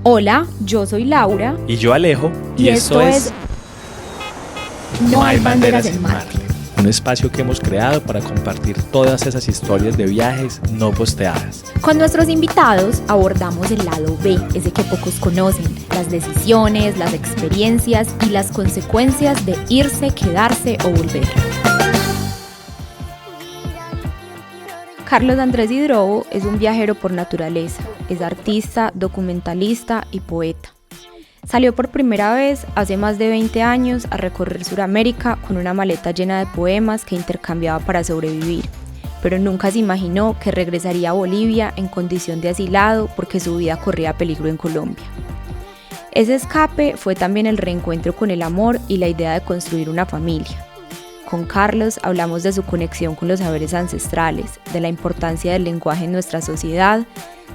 Hola, yo soy Laura. Y yo Alejo. Y esto es No hay banderas en Marte. Un espacio que hemos creado para compartir todas esas historias de viajes no posteadas. Con nuestros invitados abordamos el lado B, ese que pocos conocen, las decisiones, las experiencias y las consecuencias de irse, quedarse o volver. Carlos Andrés Hidrobo es un viajero por naturaleza, es artista, documentalista y poeta. Salió por primera vez hace más de 20 años a recorrer Sudamérica con una maleta llena de poemas que intercambiaba para sobrevivir, pero nunca se imaginó que regresaría a Bolivia en condición de asilado porque su vida corría peligro en Colombia. Ese escape fue también el reencuentro con el amor y la idea de construir una familia. Con Carlos hablamos de su conexión con los saberes ancestrales, de la importancia del lenguaje en nuestra sociedad,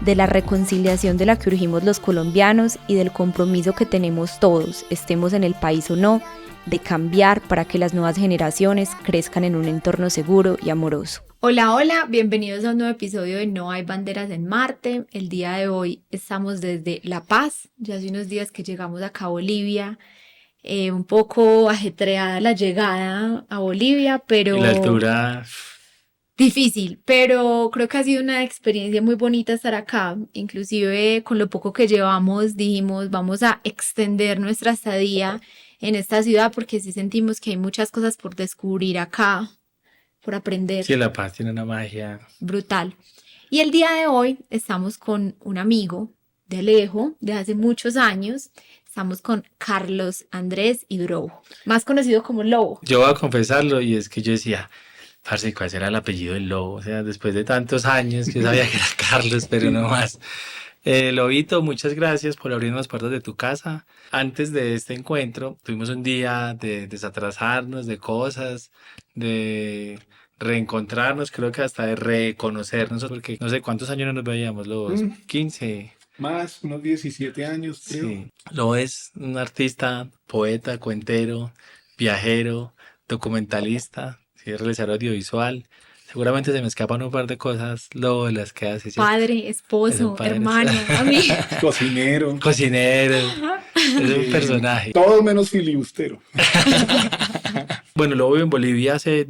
de la reconciliación de la que urgimos los colombianos y del compromiso que tenemos todos, estemos en el país o no, de cambiar para que las nuevas generaciones crezcan en un entorno seguro y amoroso. Hola, bienvenidos a un nuevo episodio de No hay banderas en Marte. El día de hoy estamos desde La Paz, ya hace unos días que llegamos acá a Bolivia. Un poco ajetreada la llegada a Bolivia, pero... Y la altura... Difícil, pero creo que ha sido una experiencia muy bonita estar acá. Inclusive con lo poco que llevamos dijimos vamos a extender nuestra estadía en esta ciudad porque sí sentimos que hay muchas cosas por descubrir acá, por aprender. Sí, La Paz tiene una magia brutal. Y el día de hoy estamos con un amigo de Alejo de hace muchos años. Estamos con Carlos Andrés Hidrobo, más conocido como Lobo. Yo voy a confesarlo y es que yo decía, parce, ¿cuál será el apellido del Lobo? O sea, después de tantos años que yo sabía que era Carlos, pero no más. Lobito, muchas gracias por abrir las puertas de tu casa. Antes de este encuentro, tuvimos un día de desatrasarnos de cosas, de reencontrarnos, creo que hasta de reconocernos, porque no sé cuántos años no nos veíamos, Lobos, 15. Más, unos 17 años, creo. Sí. Lobo es un artista, poeta, cuentero, viajero, documentalista, sí, realizador audiovisual. Seguramente se me escapan un par de cosas, Lobo, de las que hace. Padre, esposo, hermano, amigo. Cocinero. Cocinero. Es un personaje. Todo menos filibustero. Bueno, Lobo vive en Bolivia hace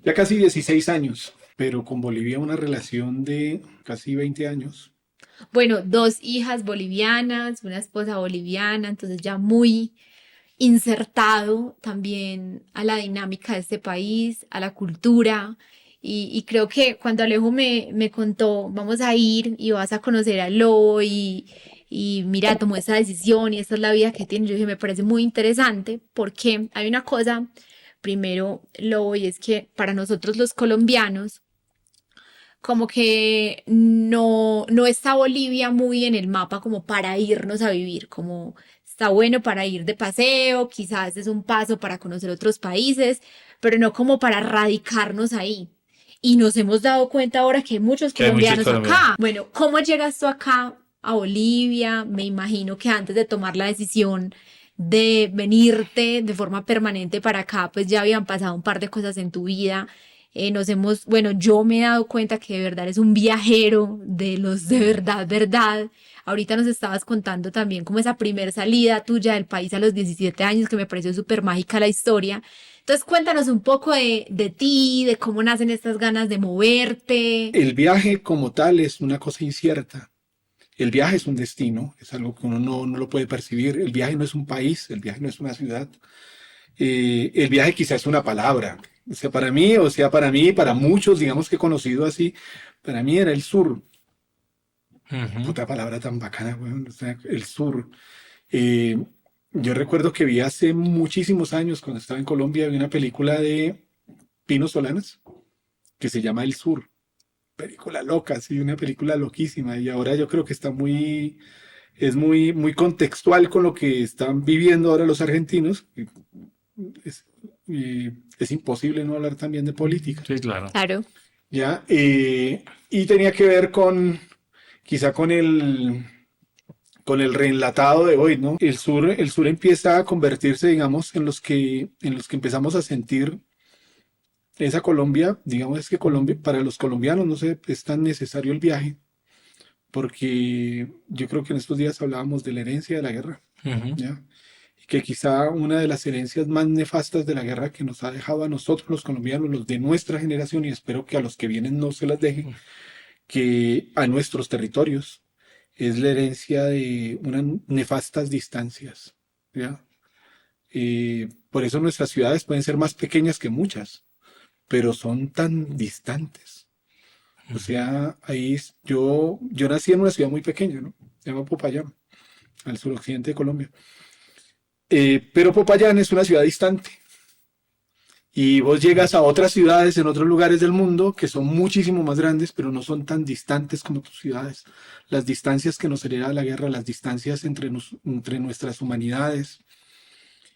Ya casi 16 años, pero con Bolivia una relación de casi 20 años. Bueno, 2 hijas bolivianas, una esposa boliviana, entonces ya muy insertado también a la dinámica de este país, a la cultura. Y creo que cuando Alejo me contó, vamos a ir y vas a conocer a Lobo y mira, tomó esa decisión y esta es la vida que tiene, yo dije, me parece muy interesante porque hay una cosa, primero, Lobo, y es que para nosotros los colombianos, como que no está Bolivia muy en el mapa como para irnos a vivir, como está bueno para ir de paseo, quizás es un paso para conocer otros países, pero no como para radicarnos ahí. Y nos hemos dado cuenta ahora que hay muchos colombianos acá. Bueno, ¿cómo llegas tú acá a Bolivia? Me imagino que antes de tomar la decisión de venirte de forma permanente para acá, pues ya habían pasado un par de cosas en tu vida. Yo me he dado cuenta que de verdad eres un viajero de los de verdad. Ahorita nos estabas contando también como esa primer salida tuya del país a los 17 años, que me pareció súper mágica la historia. Entonces cuéntanos un poco de ti, de cómo nacen estas ganas de moverte. El viaje como tal es una cosa incierta. El viaje es un destino, es algo que uno no lo puede percibir. El viaje no es un país, el viaje no es una ciudad. El viaje quizás es una palabra. O sea, para mí, para muchos, digamos que he conocido así, para mí era el sur. Puta palabra tan bacana, weón. O sea, el sur. Yo recuerdo que vi hace muchísimos años, cuando estaba en Colombia, vi una película de Pino Solanas que se llama El Sur. Película loca, sí, una película loquísima. Y ahora yo creo que es muy contextual con lo que están viviendo ahora los argentinos. Es imposible no hablar también de política. Sí, claro. Claro. ¿Ya? Y tenía que ver quizá con el reenlatado de hoy, ¿no? El sur empieza a convertirse, digamos, en los que empezamos a sentir esa Colombia. Digamos, es que Colombia, para los colombianos no sé, es tan necesario el viaje, porque yo creo que en estos días hablábamos de la herencia de la guerra, Ujú. ¿ya? Y que quizá una de las herencias más nefastas de la guerra que nos ha dejado a nosotros los colombianos, los de nuestra generación, y espero que a los que vienen no se las deje, que a nuestros territorios es la herencia de unas nefastas distancias, ¿ya? Por eso nuestras ciudades pueden ser más pequeñas que muchas, pero son tan distantes. O sea, yo nací en una ciudad muy pequeña, ¿no? Se llama Popayán, al suroccidente de Colombia. Pero Popayán es una ciudad distante. Y vos llegas a otras ciudades en otros lugares del mundo que son muchísimo más grandes, pero no son tan distantes como tus ciudades. Las distancias que nos hereda la guerra, las distancias entre nuestras humanidades.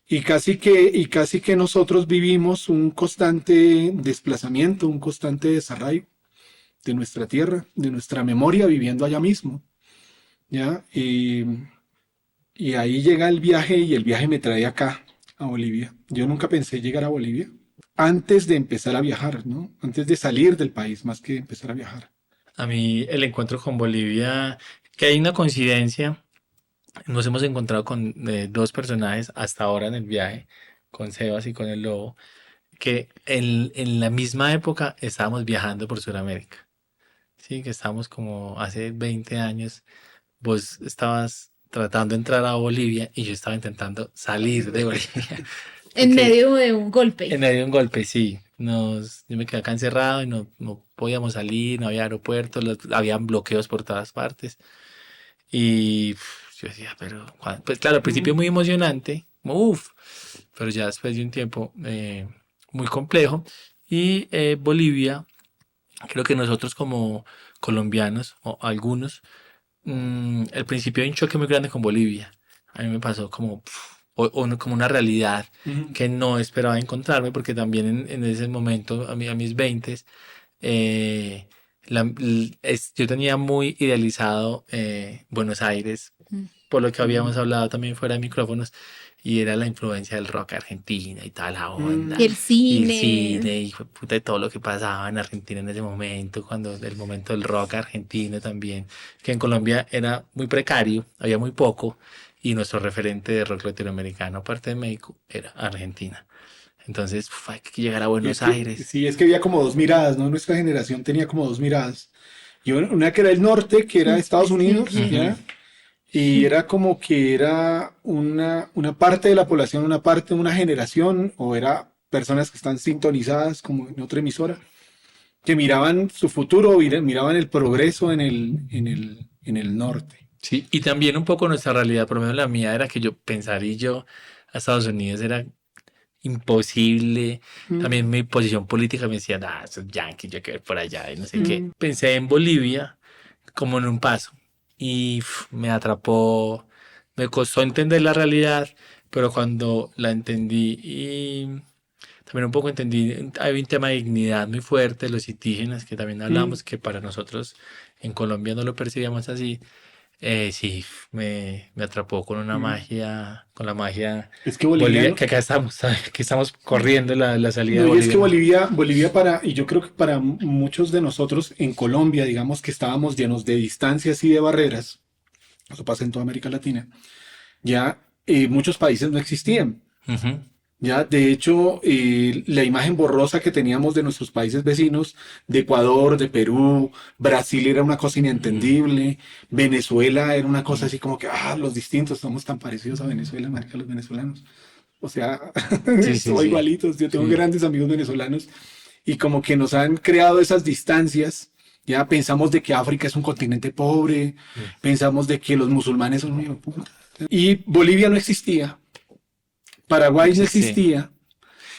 Y casi que nosotros vivimos un constante desplazamiento, un constante desarraigo de nuestra tierra, de nuestra memoria, viviendo allá mismo, ¿ya? Y ahí llega el viaje y el viaje me trae acá, a Bolivia. Yo nunca pensé llegar a Bolivia antes de empezar a viajar, ¿no? Antes de salir del país, más que empezar a viajar. A mí el encuentro con Bolivia, que hay una coincidencia, nos hemos encontrado con dos personajes hasta ahora en el viaje, con Sebas y con el Lobo, que en la misma época estábamos viajando por Sudamérica. Sí, que estábamos como hace 20 años, vos estabas tratando de entrar a Bolivia y yo estaba intentando salir de Bolivia. En Porque medio de un golpe. en medio de un golpe, sí. Yo me quedé acá encerrado y no podíamos salir, no había aeropuertos, habían bloqueos por todas partes. Y yo decía, pero, pues claro, al principio muy emocionante, uff, pero ya después de un tiempo muy complejo. Y Bolivia, creo que nosotros como colombianos, o algunos, al principio hay un choque muy grande con Bolivia. A mí me pasó como, como una realidad Ujú. que no esperaba encontrarme, porque también en ese momento, a mis 20, yo tenía muy idealizado Buenos Aires, Mm. por lo que habíamos Mm. hablado también fuera de micrófonos, y era la influencia del rock argentino y toda la onda, Y el y el cine. cine, y puta, de todo lo que pasaba en Argentina en ese momento, cuando el momento del rock argentino también, que en Colombia era muy precario, había muy poco, y nuestro referente de rock latinoamericano, aparte de México, era Argentina. Entonces, hay que llegar a Y es Buenos que, Aires. sí, es que había como dos miradas, ¿no? Nuestra generación tenía como dos miradas. Y una que era el norte, que era Estados Unidos, Ujú. ¿ya? Y era como que era una parte de la población, una parte de una generación, o era personas que están sintonizadas como en otra emisora, que miraban su futuro, miraban el progreso en el norte. Sí, y también un poco nuestra realidad, por lo menos la mía, era que yo pensar y yo a Estados Unidos era imposible. Mm. También mi posición política me decía, ah, esos yanquis, yo quiero ir por allá y no sé qué. Mm. Pensé en Bolivia como en un paso y me atrapó, me costó entender la realidad, pero cuando la entendí y también un poco entendí, hay un tema de dignidad muy fuerte, los indígenas, que también Mm. hablamos, que para nosotros en Colombia no lo percibíamos así. Sí, me atrapó con una Mm. magia, con la magia Es que Bolivia, boliviano, que acá estamos, ¿sabes? Que estamos corriendo la salida de no, y es que Bolivia, ¿no? Bolivia y yo creo que para muchos de nosotros en Colombia, digamos que estábamos llenos de distancias y de barreras, eso pasa en toda América Latina, ya muchos países no existían. Ujú. Ya, de hecho, la imagen borrosa que teníamos de nuestros países vecinos, de Ecuador, de Perú, Brasil era una cosa inentendible, Venezuela era una cosa así como que, los distintos, somos tan parecidos a Venezuela, marica, los venezolanos. O sea, Sí, sí, somos sí. igualitos, yo tengo Sí. grandes amigos venezolanos y como que nos han creado esas distancias. Ya pensamos de que África es un continente pobre, pensamos de que los musulmanes son muy puta. Y Bolivia no existía. Paraguay no Sí, sí. existía,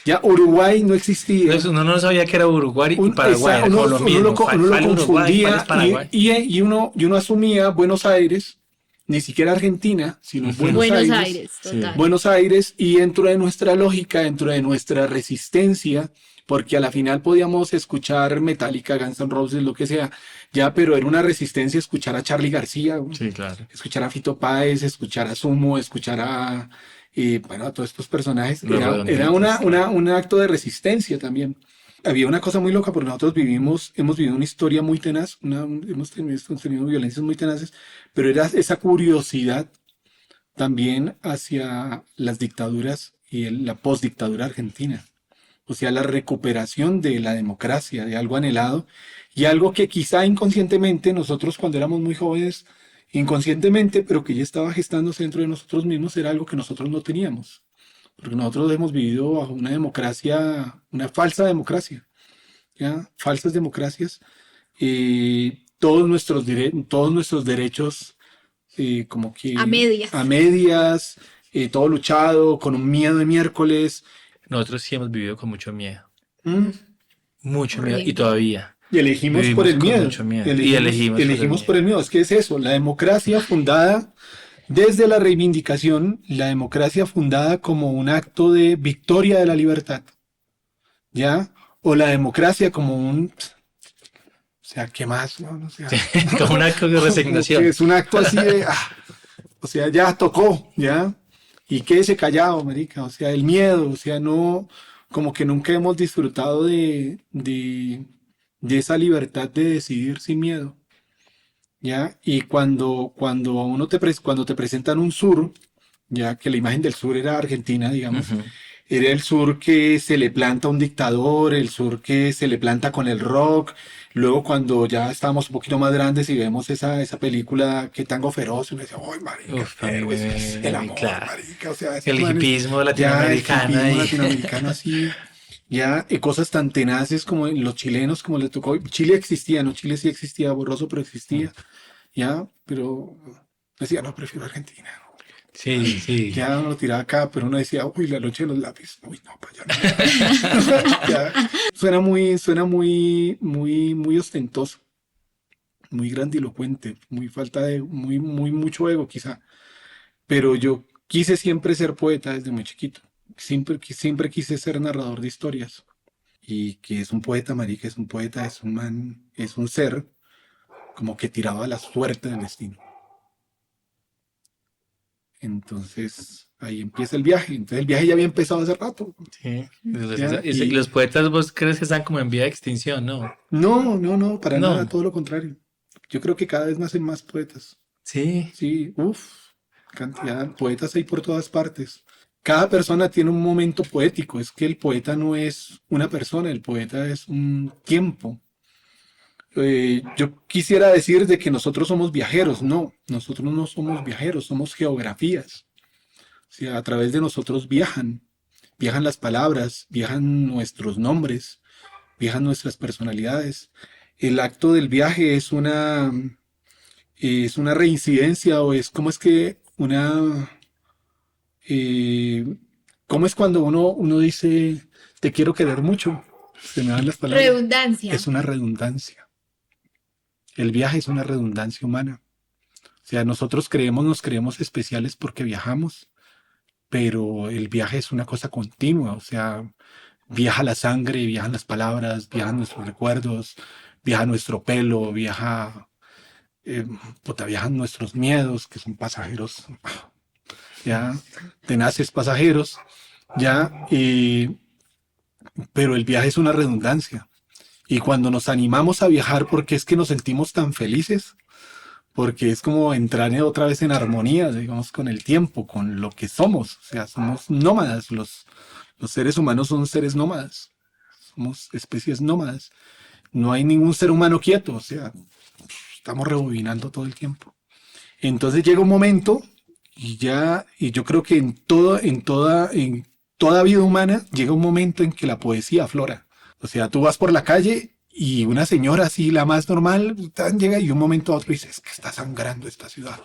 ya Uruguay no existía. Uno no sabía que era Uruguay y Paraguay, era Uno, como lo mismo. uno lo ¿Cuál Uruguay? ¿Cuál es confundía Paraguay? y uno asumía Buenos Aires, ni siquiera Argentina, sino Ujú. Buenos Buenos Aires. Aires, Sí. total. Buenos Aires, y dentro de nuestra lógica, dentro de nuestra resistencia, porque a la final podíamos escuchar Metallica, Guns N' Roses, lo que sea, ya, pero era una resistencia escuchar a Charly García, Sí, claro. escuchar a Fito Páez, escuchar a Sumo, escuchar a todos estos personajes. Los Era Redonditos. un acto de resistencia también. había una cosa muy loca porque nosotros hemos vivido una historia muy tenaz, hemos tenido violencias muy tenaces, pero era esa curiosidad también hacia las dictaduras y la postdictadura argentina. O sea, la recuperación de la democracia, de algo anhelado y algo que quizá inconscientemente nosotros cuando éramos muy jóvenes, inconscientemente, pero que ya estaba gestándose dentro de nosotros mismos, era algo que nosotros no teníamos. Porque nosotros hemos vivido bajo una democracia, una falsa democracia, ¿ya? Falsas democracias. Todos nuestros derechos como A que medias. a medias, todo luchado, con un miedo de miércoles. Nosotros sí hemos vivido con mucho miedo. ¿Mm? Mucho miedo. Y Horrible. todavía Y elegimos por vivimos el con miedo. mucho miedo. Y Elegimos por el miedo. Es que es eso, la democracia fundada desde la reivindicación, la democracia fundada como un acto de victoria de la libertad, ¿ya? O la democracia como un, o sea, ¿qué más? No, no, o sea, como un acto de como que resignación. es un acto así de, o sea, ya tocó, ¿ya? Y quédese callado, marica, o sea, el miedo, o sea, no, como que nunca hemos disfrutado de esa libertad de decidir sin miedo, ¿ya? Y cuando a uno cuando te presentan un sur, ya que la imagen del sur era Argentina, digamos, Ujú. era el sur que se le planta a un dictador, el sur que se le planta con el rock. Luego cuando ya estábamos un poquito más grandes y vemos esa película que Tango Feroz, uno dice, ¡ay, marica! Uf, El amor, claro. marica, o sea, El hipismo ya el latinoamericano hipismo ahí. latinoamericano así, ya cosas tan tenaces como los chilenos, como les tocó. Chile existía, ¿no? Chile sí existía, borroso, pero existía, ya, pero decía, no, prefiero Argentina. Sí, sí. Ya uno lo tiraba acá, pero uno decía, uy, la noche de los lápices. Uy, no, pues ya no. Ya. Suena muy ostentoso, muy grandilocuente, muy mucho ego quizá. Pero yo quise siempre ser poeta desde muy chiquito. Siempre quise ser narrador de historias. Y que es un poeta, marica, es un poeta, es un man, es un ser como que tirado a la suerte del destino. Entonces ahí empieza el viaje. Entonces el viaje ya había empezado hace rato. Sí. Ya, Y los poetas, ¿vos crees que están como en vía de extinción? No. No, para nada, No. todo lo contrario. Yo creo que cada vez nacen más poetas. Sí. Sí, cantidad de poetas hay por todas partes. Cada persona tiene un momento poético. Es que el poeta no es una persona, el poeta es un tiempo. Yo quisiera decir de que nosotros somos viajeros. No, nosotros no somos viajeros, somos geografías. O sea, a través de nosotros viajan las palabras, viajan nuestros nombres, viajan nuestras personalidades. El acto del viaje es una reincidencia o es, ¿cómo es que eh, cómo es cuando uno dice, te quiero querer mucho? Se me dan las palabras. Redundancia. Es una redundancia. El viaje es una redundancia humana. O sea, nosotros nos creemos especiales porque viajamos, pero el viaje es una cosa continua. O sea, viaja la sangre, viajan las palabras, viajan nuestros recuerdos, viaja nuestro pelo, eh, viajan nuestros miedos, que son pasajeros, ya, tenaces pasajeros, ya, pero el viaje es una redundancia. Y cuando nos animamos a viajar, porque es que nos sentimos tan felices, porque es como entrar otra vez en armonía, digamos, con el tiempo, con lo que somos. O sea, somos nómadas, los seres humanos son seres nómadas, somos especies nómadas. No hay ningún ser humano quieto, o sea, estamos rebobinando todo el tiempo. Entonces llega un momento y yo creo que en toda vida humana llega un momento en que la poesía aflora. O sea, tú vas por la calle y una señora así, la más normal, llega y de un momento a otro dices, que está sangrando esta ciudad.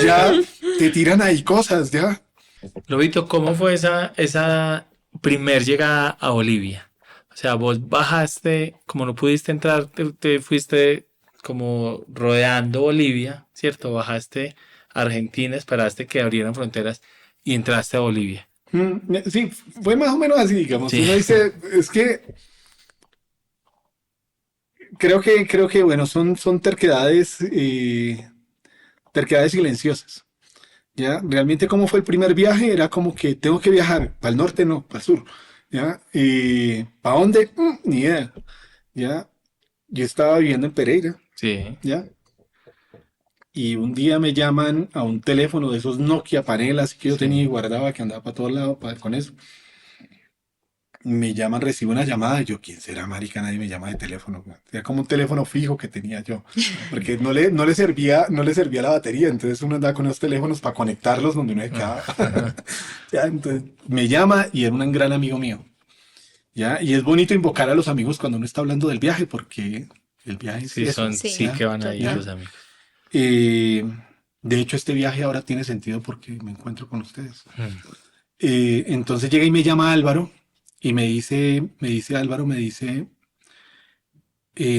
Ya te tiran ahí cosas, ya. Lobito, ¿cómo fue esa primer llegada a Bolivia? O sea, vos bajaste, como no pudiste entrar, te fuiste como rodeando Bolivia, ¿cierto? Bajaste a Argentina, esperaste que abrieran fronteras y entraste a Bolivia. Sí, fue más o menos así, digamos. Sí. Uno dice, es que creo que bueno, son terquedades silenciosas. ¿Ya? Realmente, ¿cómo fue el primer viaje? Era como que tengo que viajar, para el norte no, para el sur. ¿Ya? ¿Para dónde? Ni idea. ¿Ya? Yo estaba viviendo en Pereira, Sí, ¿ya? Y un día me llaman a un teléfono de esos Nokia panelas que yo tenía y sí. guardaba, que andaba para todos lados con eso. Me llaman, recibo una llamada, y yo, ¿quién será, marica? Nadie me llama de teléfono, güey. Era como un teléfono fijo que tenía yo, porque no le servía la batería, entonces uno andaba con los teléfonos para conectarlos donde uno se quedaba. Ya, entonces me llama y era un gran amigo mío, ¿ya? Y es bonito invocar a los amigos cuando uno está hablando del viaje, porque el viaje es Sí, eso, sí Sí, que ¿ya? van ahí ¿Ya? los total. amigos. Eh, de hecho, este viaje ahora tiene sentido porque me encuentro con ustedes. Mm. Entonces llega y me llama Álvaro y me dice Álvaro,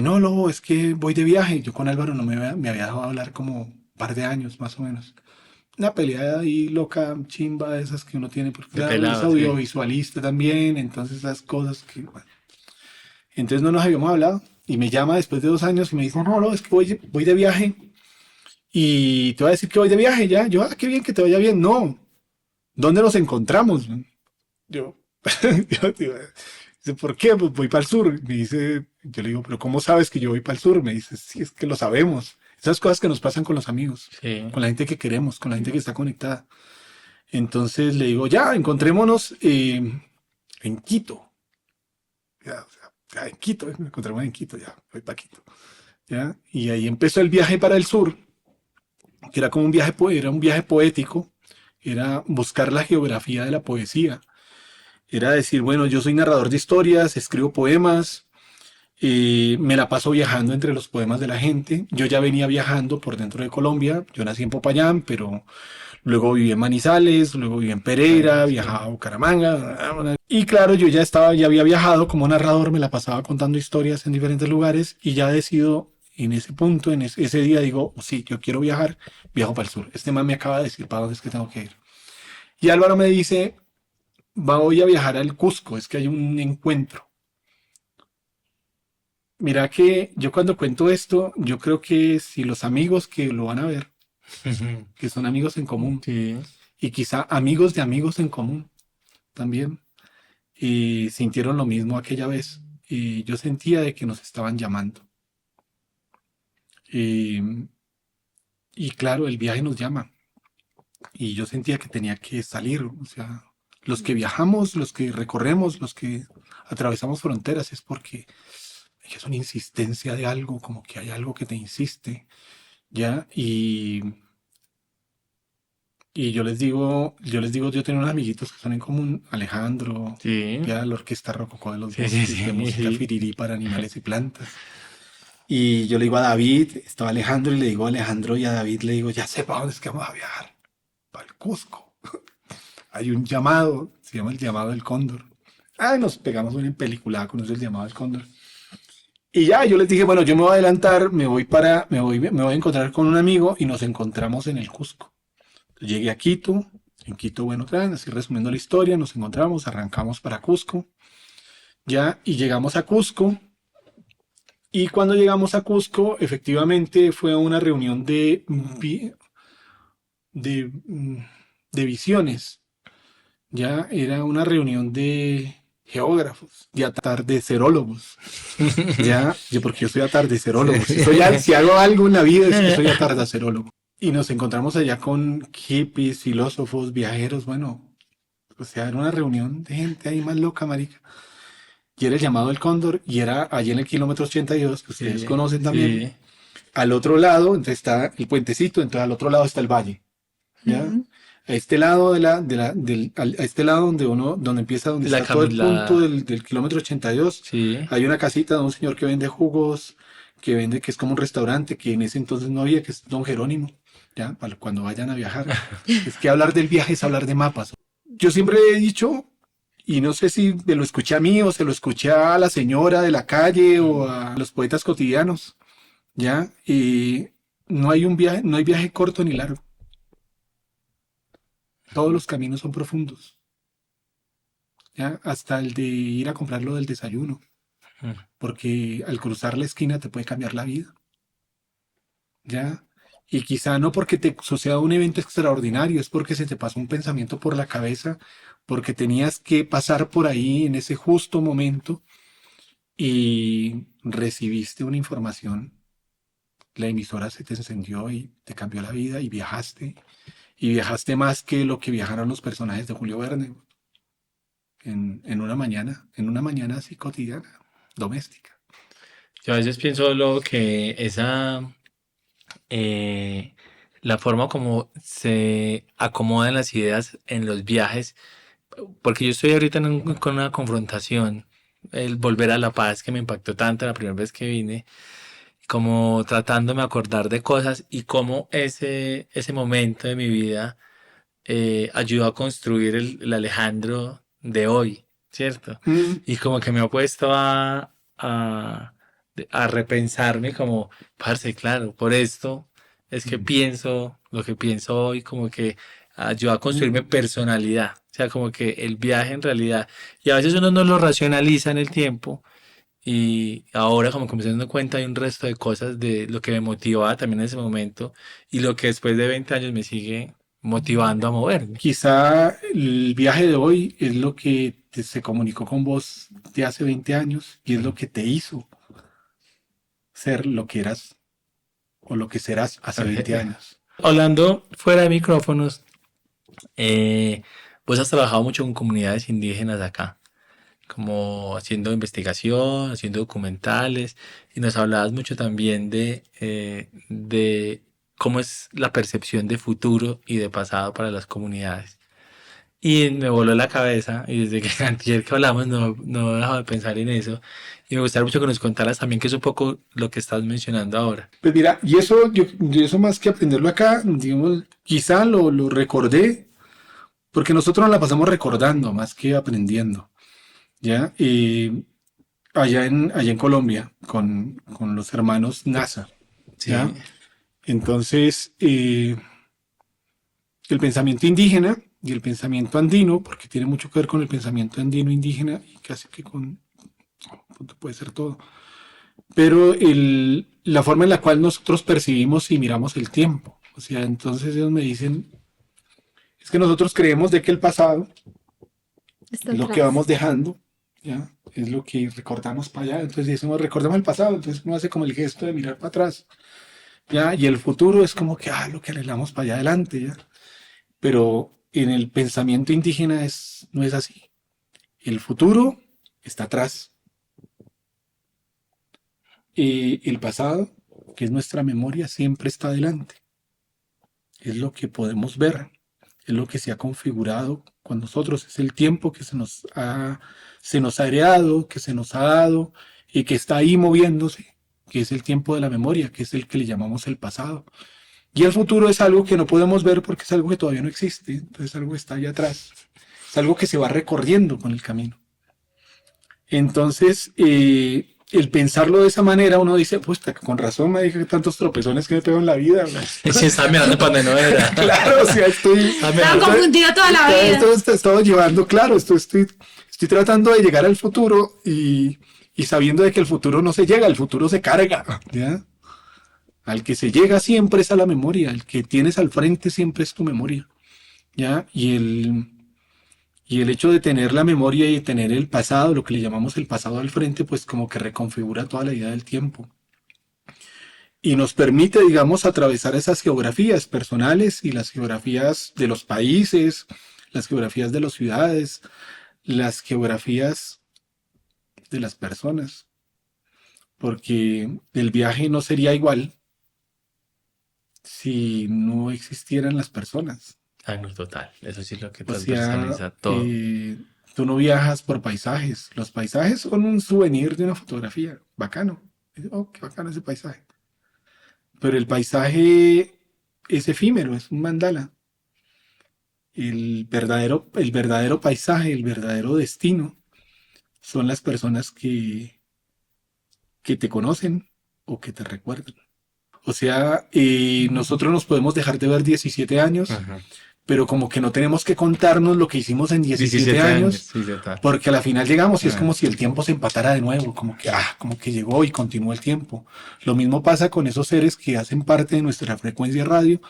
no, Lobo, es que voy de viaje. Yo con Álvaro no me había dejado hablar como un par de años, más o menos. Una pelea ahí loca, chimba, de esas que uno tiene, porque De claro, él es pelado, sí. audiovisualista también, entonces esas cosas que, bueno. Entonces no nos habíamos hablado y me llama después de 2 años y me dice, no, es que voy de viaje y te voy a decir que voy de viaje ya. Yo, qué bien que te vaya bien. No, ¿dónde nos encontramos? Yo, dice, ¿por qué? Pues voy para el sur. Yo le digo, pero ¿cómo sabes que yo voy para el sur? Me dice, sí, es que lo sabemos. Esas cosas que nos pasan con los amigos, Sí. con la gente que queremos, con la gente que está conectada. Entonces le digo, ya, encontrémonos en Quito. Ya, o sea, ya en Quito, nos encontramos en Quito, ya, voy para Quito. ¿Ya? Y ahí empezó el viaje para el sur, que era como era un viaje poético, era buscar la geografía de la poesía. Era decir, bueno, yo soy narrador de historias, escribo poemas, me la paso viajando entre los poemas de la gente. Yo ya venía viajando por dentro de Colombia. Yo nací en Popayán, pero luego viví en Manizales, luego viví en Pereira, Sí. viajaba a Bucaramanga. Y claro, ya había viajado como narrador, me la pasaba contando historias en diferentes lugares y ya decido en ese punto, ese día digo, sí, yo quiero viajar, viajo para el sur. Este man me acaba de decir para dónde es que tengo que ir. Y Álvaro me dice, voy a viajar al Cusco, es que hay un encuentro. Mira que yo cuando cuento esto, yo creo que si los amigos que lo van a ver, que son amigos en común, Sí. y quizá amigos de amigos en común también, y sintieron lo mismo aquella vez, y yo sentía de que nos estaban llamando. Y, y claro, el viaje nos llama, y yo sentía que tenía que salir, o sea, los que viajamos, los que recorremos, los que atravesamos fronteras, es porque es una insistencia de algo, como que hay algo que te insiste, ¿ya? Y yo tengo unos amiguitos que son en común, Alejandro, Sí. ya la Orquesta Rococó de los Sí, sí, Bosques, de sí, música sí. firirí para animales y plantas. Y yo le digo a David, estaba Alejandro, y le digo a Alejandro y a David, le digo, ya sé para dónde es que vamos a viajar, para el Cusco. Hay un llamado, se llama el llamado del cóndor. Nos pegamos una película con eso, el llamado del cóndor. Y ya, yo les dije, bueno, yo me voy a adelantar, me voy a encontrar con un amigo y nos encontramos en el Cusco. Llegué a Quito, en Quito, bueno, así resumiendo la historia, nos encontramos, arrancamos para Cusco, ya, y llegamos a Cusco, y cuando llegamos a Cusco, efectivamente fue una reunión de, de visiones, ya, era una reunión de geógrafos, de atardecerólogos, ya, porque yo soy Sí. atardecerólogo, si hago algo en la vida es que soy atardecerólogo. Y nos encontramos allá con hippies, filósofos, viajeros, bueno, o sea, era una reunión de gente ahí más loca, marica. Y era el llamado del Cóndor, y era allí en el kilómetro 82, que ustedes Sí, conocen también. sí. Al otro lado, entonces está el puentecito, entonces al otro lado está el valle, ¿ya? Ujú. A este lado a este lado donde empieza, donde La está todo el punto la del kilómetro 82, sí. hay una casita de un señor que vende jugos, que es como un restaurante, que en ese entonces no había, que es Don Jerónimo, ¿ya? Para cuando vayan a viajar. Es que hablar del viaje es hablar de mapas. Yo siempre he dicho, y no sé si me lo escuché a mí o se lo escuché a la señora de la calle o a los poetas cotidianos, ¿ya? Y no hay viaje corto ni largo. Todos los caminos son profundos, ¿ya? Hasta el de ir a comprar lo del desayuno, porque al cruzar la esquina te puede cambiar la vida, ¿ya? Y quizá no porque te suceda un evento extraordinario, es porque se te pasó un pensamiento por la cabeza, porque tenías que pasar por ahí en ese justo momento y recibiste una información, la emisora se te encendió y te cambió la vida y viajaste más que lo que viajaron los personajes de Julio Verne en una mañana así cotidiana, doméstica. Yo a veces pienso luego que eh, la forma como se acomodan las ideas en los viajes, porque yo estoy ahorita con una confrontación, el volver a La Paz que me impactó tanto la primera vez que vine, como tratándome de acordar de cosas y cómo ese momento de mi vida ayudó a construir el Alejandro de hoy, ¿cierto? Mm, Y como que me ha puesto a repensarme como, parce, claro, por esto es que pienso lo que pienso hoy, como que ayudó a construirme personalidad. O sea, como que el viaje en realidad, y a veces uno no lo racionaliza en el tiempo, y ahora como que me estoy dando cuenta hay un resto de cosas de lo que me motivaba también en ese momento y lo que después de 20 años me sigue motivando a moverme. Quizá el viaje de hoy es lo que se comunicó con vos de hace 20 años y es lo que te hizo ser lo que eras o lo que serás hace 20 años. Hablando fuera de micrófonos, vos has trabajado mucho con comunidades indígenas acá, como haciendo investigación, haciendo documentales, y nos hablabas mucho también de cómo es la percepción de futuro y de pasado para las comunidades. Y me voló la cabeza, y desde que antier que hablamos no he dejado de pensar en eso, y me gustaría mucho que nos contaras también que es un poco lo que estás mencionando ahora. Pues mira, y eso, y eso más que aprenderlo acá, digamos, quizá lo recordé, porque nosotros nos la pasamos recordando más que aprendiendo, ¿ya? Allá en Colombia, con los hermanos NASA, Sí, ¿ya? Entonces, el pensamiento indígena y el pensamiento andino, porque tiene mucho que ver con el pensamiento andino indígena y casi que puede ser todo, pero la forma en la cual nosotros percibimos y miramos el tiempo. O sea, entonces ellos me dicen, es que nosotros creemos de que el pasado Está es lo que atrás. vamos dejando, ¿ya? Es lo que recordamos para allá. Entonces decimos, recordamos el pasado, entonces uno hace como el gesto de mirar para atrás, ¿ya? Y el futuro es como que, lo que anhelamos para allá adelante, ¿ya? Pero en el pensamiento indígena no es así. El futuro está atrás. El pasado, que es nuestra memoria, siempre está adelante. Es lo que podemos ver, es lo que se ha configurado con nosotros, es el tiempo que se nos ha heredado, que se nos ha dado y que está ahí moviéndose, que es el tiempo de la memoria, que es el que le llamamos el pasado. Y el futuro es algo que no podemos ver porque es algo que todavía no existe, entonces algo que está allá atrás, es algo que se va recorriendo con el camino. Entonces, el pensarlo de esa manera, uno dice, pues con razón me dije tantos tropezones que me pego en la vida. sí, estaba mirando para donde no era. Claro, o sea, Estaba Estaba mirando- confundido toda la vida. esto estaba llevando, claro, estoy tratando de llegar al futuro y sabiendo de que el futuro no se llega, el futuro se carga, ¿ya? Al que se llega siempre es a la memoria, el que tienes al frente siempre es tu memoria, ¿ya? Y el hecho de tener la memoria y de tener el pasado, lo que le llamamos el pasado al frente, pues como que reconfigura toda la idea del tiempo. Y nos permite, digamos, atravesar esas geografías personales y las geografías de los países, las geografías de las ciudades, las geografías de las personas. Porque el viaje no sería igual si no existieran las personas. Ah, no, total. Eso sí es lo que O sea, transversaliza todo. tú no viajas por paisajes. Los paisajes son un souvenir de una fotografía. Bacano. Oh, qué bacano ese paisaje. Pero el paisaje es efímero, es un mandala. El verdadero paisaje, el verdadero destino, son las personas que te conocen o que te recuerdan. O sea, nosotros nos podemos dejar de ver 17 años, Ajá. pero como que no tenemos que contarnos lo que hicimos en 17 años, sí, total. porque a la final llegamos y es Ah. como si el tiempo se empatara de nuevo, como que llegó y continuó el tiempo. Lo mismo pasa con esos seres que hacen parte de nuestra frecuencia radio,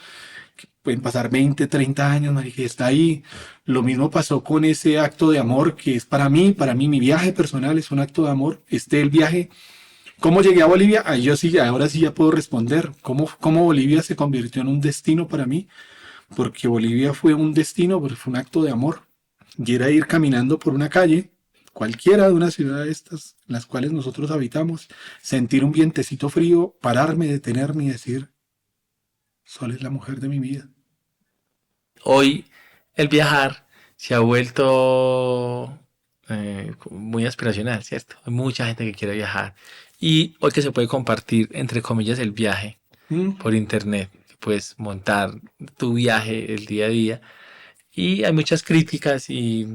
que pueden pasar 20, 30 años, marica, y está ahí. Lo mismo pasó con ese acto de amor que es para mí mi viaje personal es un acto de amor. El viaje, ¿cómo llegué a Bolivia? Ah, yo sí, ahora sí ya puedo responder. ¿Cómo Bolivia se convirtió en un destino para mí? Porque Bolivia fue un destino, pero fue un acto de amor. Y era ir caminando por una calle, cualquiera de una ciudad de estas, en las cuales nosotros habitamos, sentir un vientecito frío, pararme, detenerme y decir, Sol es la mujer de mi vida. Hoy el viajar se ha vuelto muy aspiracional, ¿cierto? Hay mucha gente que quiere viajar. Y hoy que se puede compartir, entre comillas, el viaje ¿Mm? por internet, puedes montar tu viaje el día a día. Y hay muchas críticas y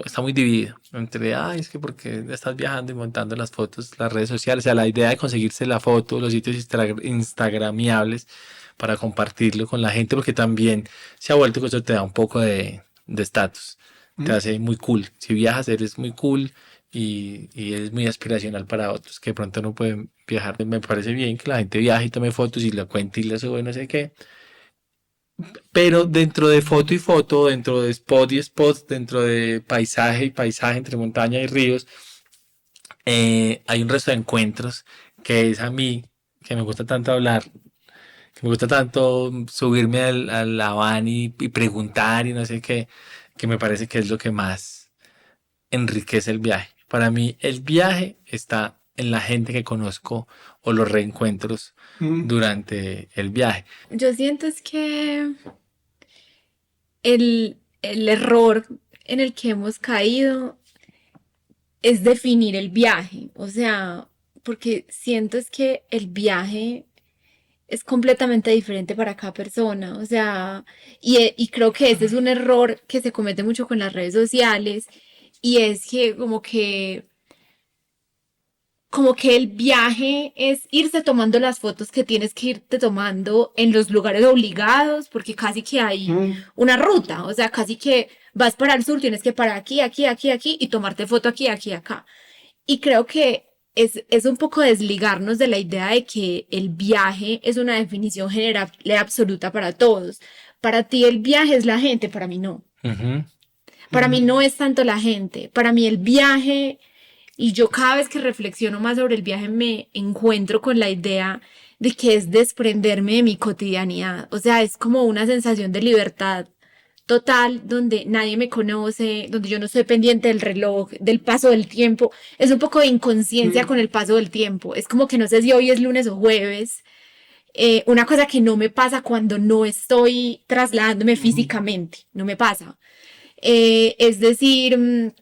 está muy dividido entre, ay, es que porque estás viajando y montando las fotos, las redes sociales, o sea, la idea de conseguirse la foto, los sitios instagramiables para compartirlo con la gente, porque también se ha vuelto que eso te da un poco de estatus, te ¿Mm? hace muy cool. Si viajas, eres muy cool y eres muy aspiracional para otros que de pronto no pueden viajar. Me parece bien que la gente viaje y tome fotos y la cuente y la sube, no sé qué. Pero dentro de foto y foto, dentro de spot y spot, dentro de paisaje y paisaje, entre montaña y ríos, hay un resto de encuentros que es a mí, que me gusta tanto hablar, que me gusta tanto subirme a la van y preguntar y no sé qué, que me parece que es lo que más enriquece el viaje. Para mí, el viaje está en la gente que conozco o los reencuentros ¿Mm? durante el viaje. Yo siento es que el error en el que hemos caído es definir el viaje. O sea, porque siento es que el viaje es completamente diferente para cada persona. O sea, y creo que ese es un error que se comete mucho con las redes sociales. Y es que como que el viaje es irse tomando las fotos que tienes que irte tomando en los lugares obligados, porque casi que hay ¿Mm? una ruta, o sea, casi que vas para el sur, tienes que parar aquí, aquí, aquí, aquí y tomarte foto aquí, aquí, acá. Y creo que es un poco desligarnos de la idea de que el viaje es una definición general y absoluta para todos. Para ti el viaje es la gente, para mí no. Ujú. Para mí no es tanto la gente, para mí el viaje, y yo cada vez que reflexiono más sobre el viaje me encuentro con la idea de que es desprenderme de mi cotidianidad. O sea, es como una sensación de libertad total donde nadie me conoce, donde yo no estoy pendiente del reloj, del paso del tiempo. Es un poco de inconsciencia ¿Mm? con el paso del tiempo. Es como que no sé si hoy es lunes o jueves. Una cosa que no me pasa cuando no estoy trasladándome físicamente, no me pasa. Es decir,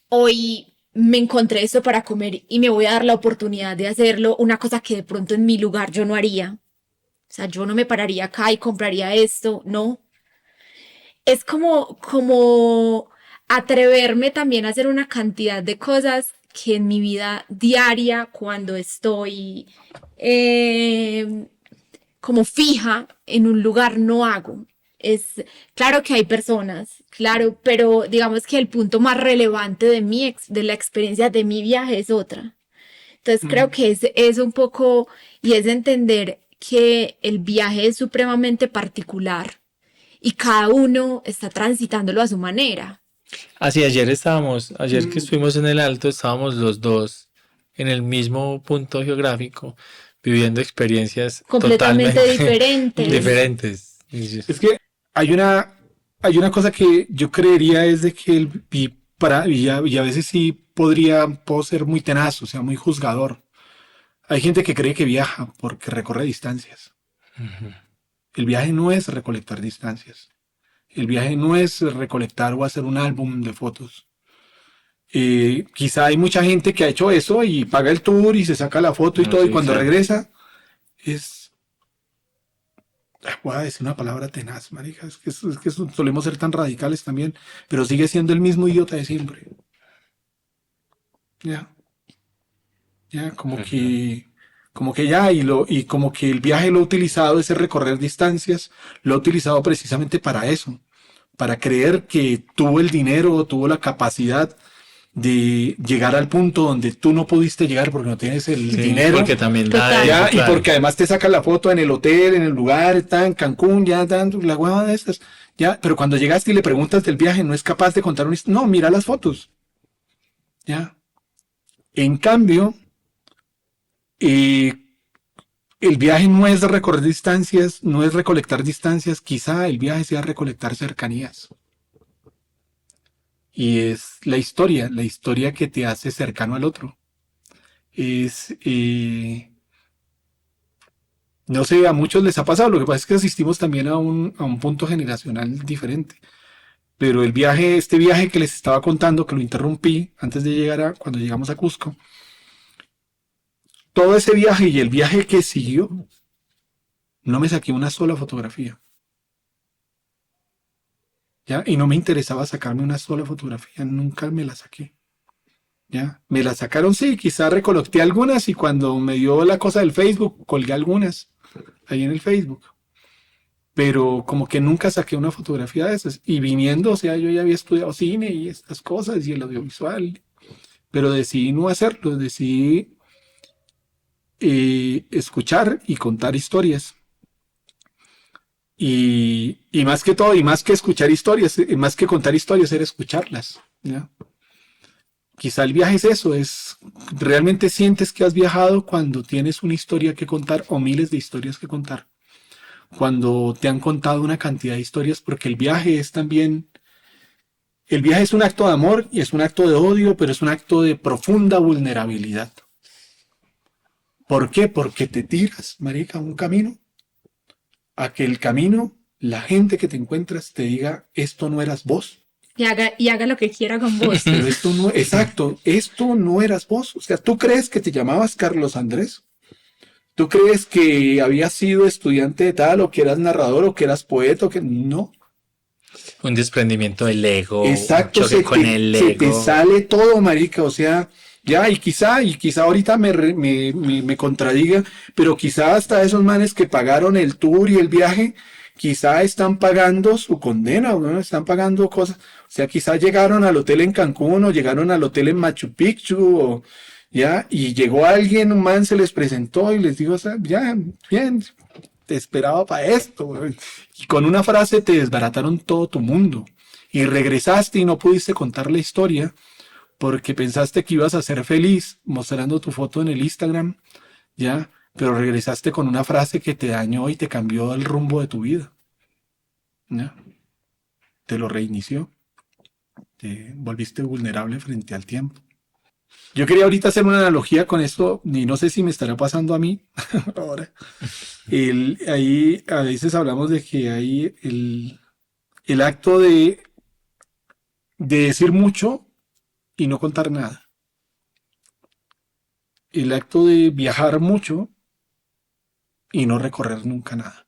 hoy me encontré esto para comer y me voy a dar la oportunidad de hacerlo, una cosa que de pronto en mi lugar yo no haría. O sea, yo no me pararía acá y compraría esto, no. Es como atreverme también a hacer una cantidad de cosas que en mi vida diaria, cuando estoy como fija en un lugar, no hago. Es claro que hay personas, claro, pero digamos que el punto más relevante de la experiencia de mi viaje es otra. Entonces creo ¿Mm? que es un poco, y es entender que el viaje es supremamente particular y cada uno está transitándolo a su manera. Así, ayer que ¿Mm? estuvimos en el Alto, estábamos los dos en el mismo punto geográfico, viviendo experiencias Completamente totalmente diferentes. diferentes. Es que hay una, hay una cosa que yo creería es de que y a veces sí puedo ser muy tenaz, o sea, muy juzgador. Hay gente que cree que viaja porque recorre distancias. Ujú. El viaje no es recolectar distancias. El viaje no es recolectar o hacer un álbum de fotos. Quizá hay mucha gente que ha hecho eso y paga el tour y se saca la foto y No, todo, y sí, cuando claro. regresa es, voy a decir una palabra tenaz, marica, es que solemos ser tan radicales también, pero sigue siendo el mismo idiota de siempre. Ya, ya, Ujú. como que ya, y como que el viaje lo ha utilizado, ese recorrer distancias, lo ha utilizado precisamente para eso, para creer que tuvo el dinero, tuvo la capacidad de llegar al punto donde tú no pudiste llegar porque no tienes el Sí, dinero. porque también da Total. eso, Ya, y claro. porque además te sacan la foto en el hotel, en el lugar, está en Cancún, ya dando la hueva de estas. Ya, pero cuando llegaste y le preguntas del viaje, no es capaz de contar una historia. No, mira las fotos. Ya. En cambio, eh, el viaje no es recorrer distancias, no es recolectar distancias, quizá el viaje sea recolectar cercanías. Y es la historia que te hace cercano al otro. Es, no sé, a muchos les ha pasado, lo que pasa es que asistimos también a un punto generacional diferente. Pero el viaje, este viaje que les estaba contando, que lo interrumpí antes de llegar a, cuando llegamos a Cusco, todo ese viaje y el viaje que siguió, no me saqué una sola fotografía. ¿Ya? Y no me interesaba sacarme una sola fotografía, nunca me la saqué. ¿Ya? Me la sacaron, sí, quizá recolecté algunas y cuando me dio la cosa del Facebook, colgué algunas ahí en el Facebook. Pero como que nunca saqué una fotografía de esas. Y viniendo, o sea, yo ya había estudiado cine y estas cosas y el audiovisual, pero decidí no hacerlo, decidí escuchar y contar historias. Y más que todo, y más que escuchar historias, más que contar historias, era escucharlas. ¿Ya? Quizá el viaje es eso, es realmente sientes que has viajado cuando tienes una historia que contar o miles de historias que contar. Cuando te han contado una cantidad de historias, porque el viaje es también, el viaje es un acto de amor y es un acto de odio, pero es un acto de profunda vulnerabilidad. ¿Por qué? Porque te tiras, marica, a un camino, a que el camino, la gente que te encuentras te diga, esto no eras vos. Y haga lo que quiera con vos. Pero esto no, exacto, esto no eras vos. O sea, ¿tú crees que te llamabas Carlos Andrés? ¿Tú crees que habías sido estudiante de tal, o que eras narrador, o que eras poeta, o que no? Un desprendimiento del ego, un Exacto, choque con el se te ego. sale todo, marica. O sea, ya, y quizá ahorita me contradiga, pero quizá hasta esos manes que pagaron el tour y el viaje, quizá están pagando su condena, ¿no? Están pagando cosas. O sea, quizá llegaron al hotel en Cancún o llegaron al hotel en Machu Picchu, o ya, y llegó alguien, un man se les presentó y les dijo, o sea, ya, bien, te esperaba para esto, güey. Y con una frase te desbarataron todo tu mundo. Y regresaste y no pudiste contar la historia porque pensaste que ibas a ser feliz mostrando tu foto en el Instagram, ya, pero regresaste con una frase que te dañó y te cambió el rumbo de tu vida, ya, te lo reinició, te volviste vulnerable frente al tiempo. Yo quería ahorita hacer una analogía con esto, y no sé si me estará pasando a mí ahora. Ahí a veces hablamos de que hay el acto de decir mucho y no contar nada. El acto de viajar mucho y no recorrer nunca nada.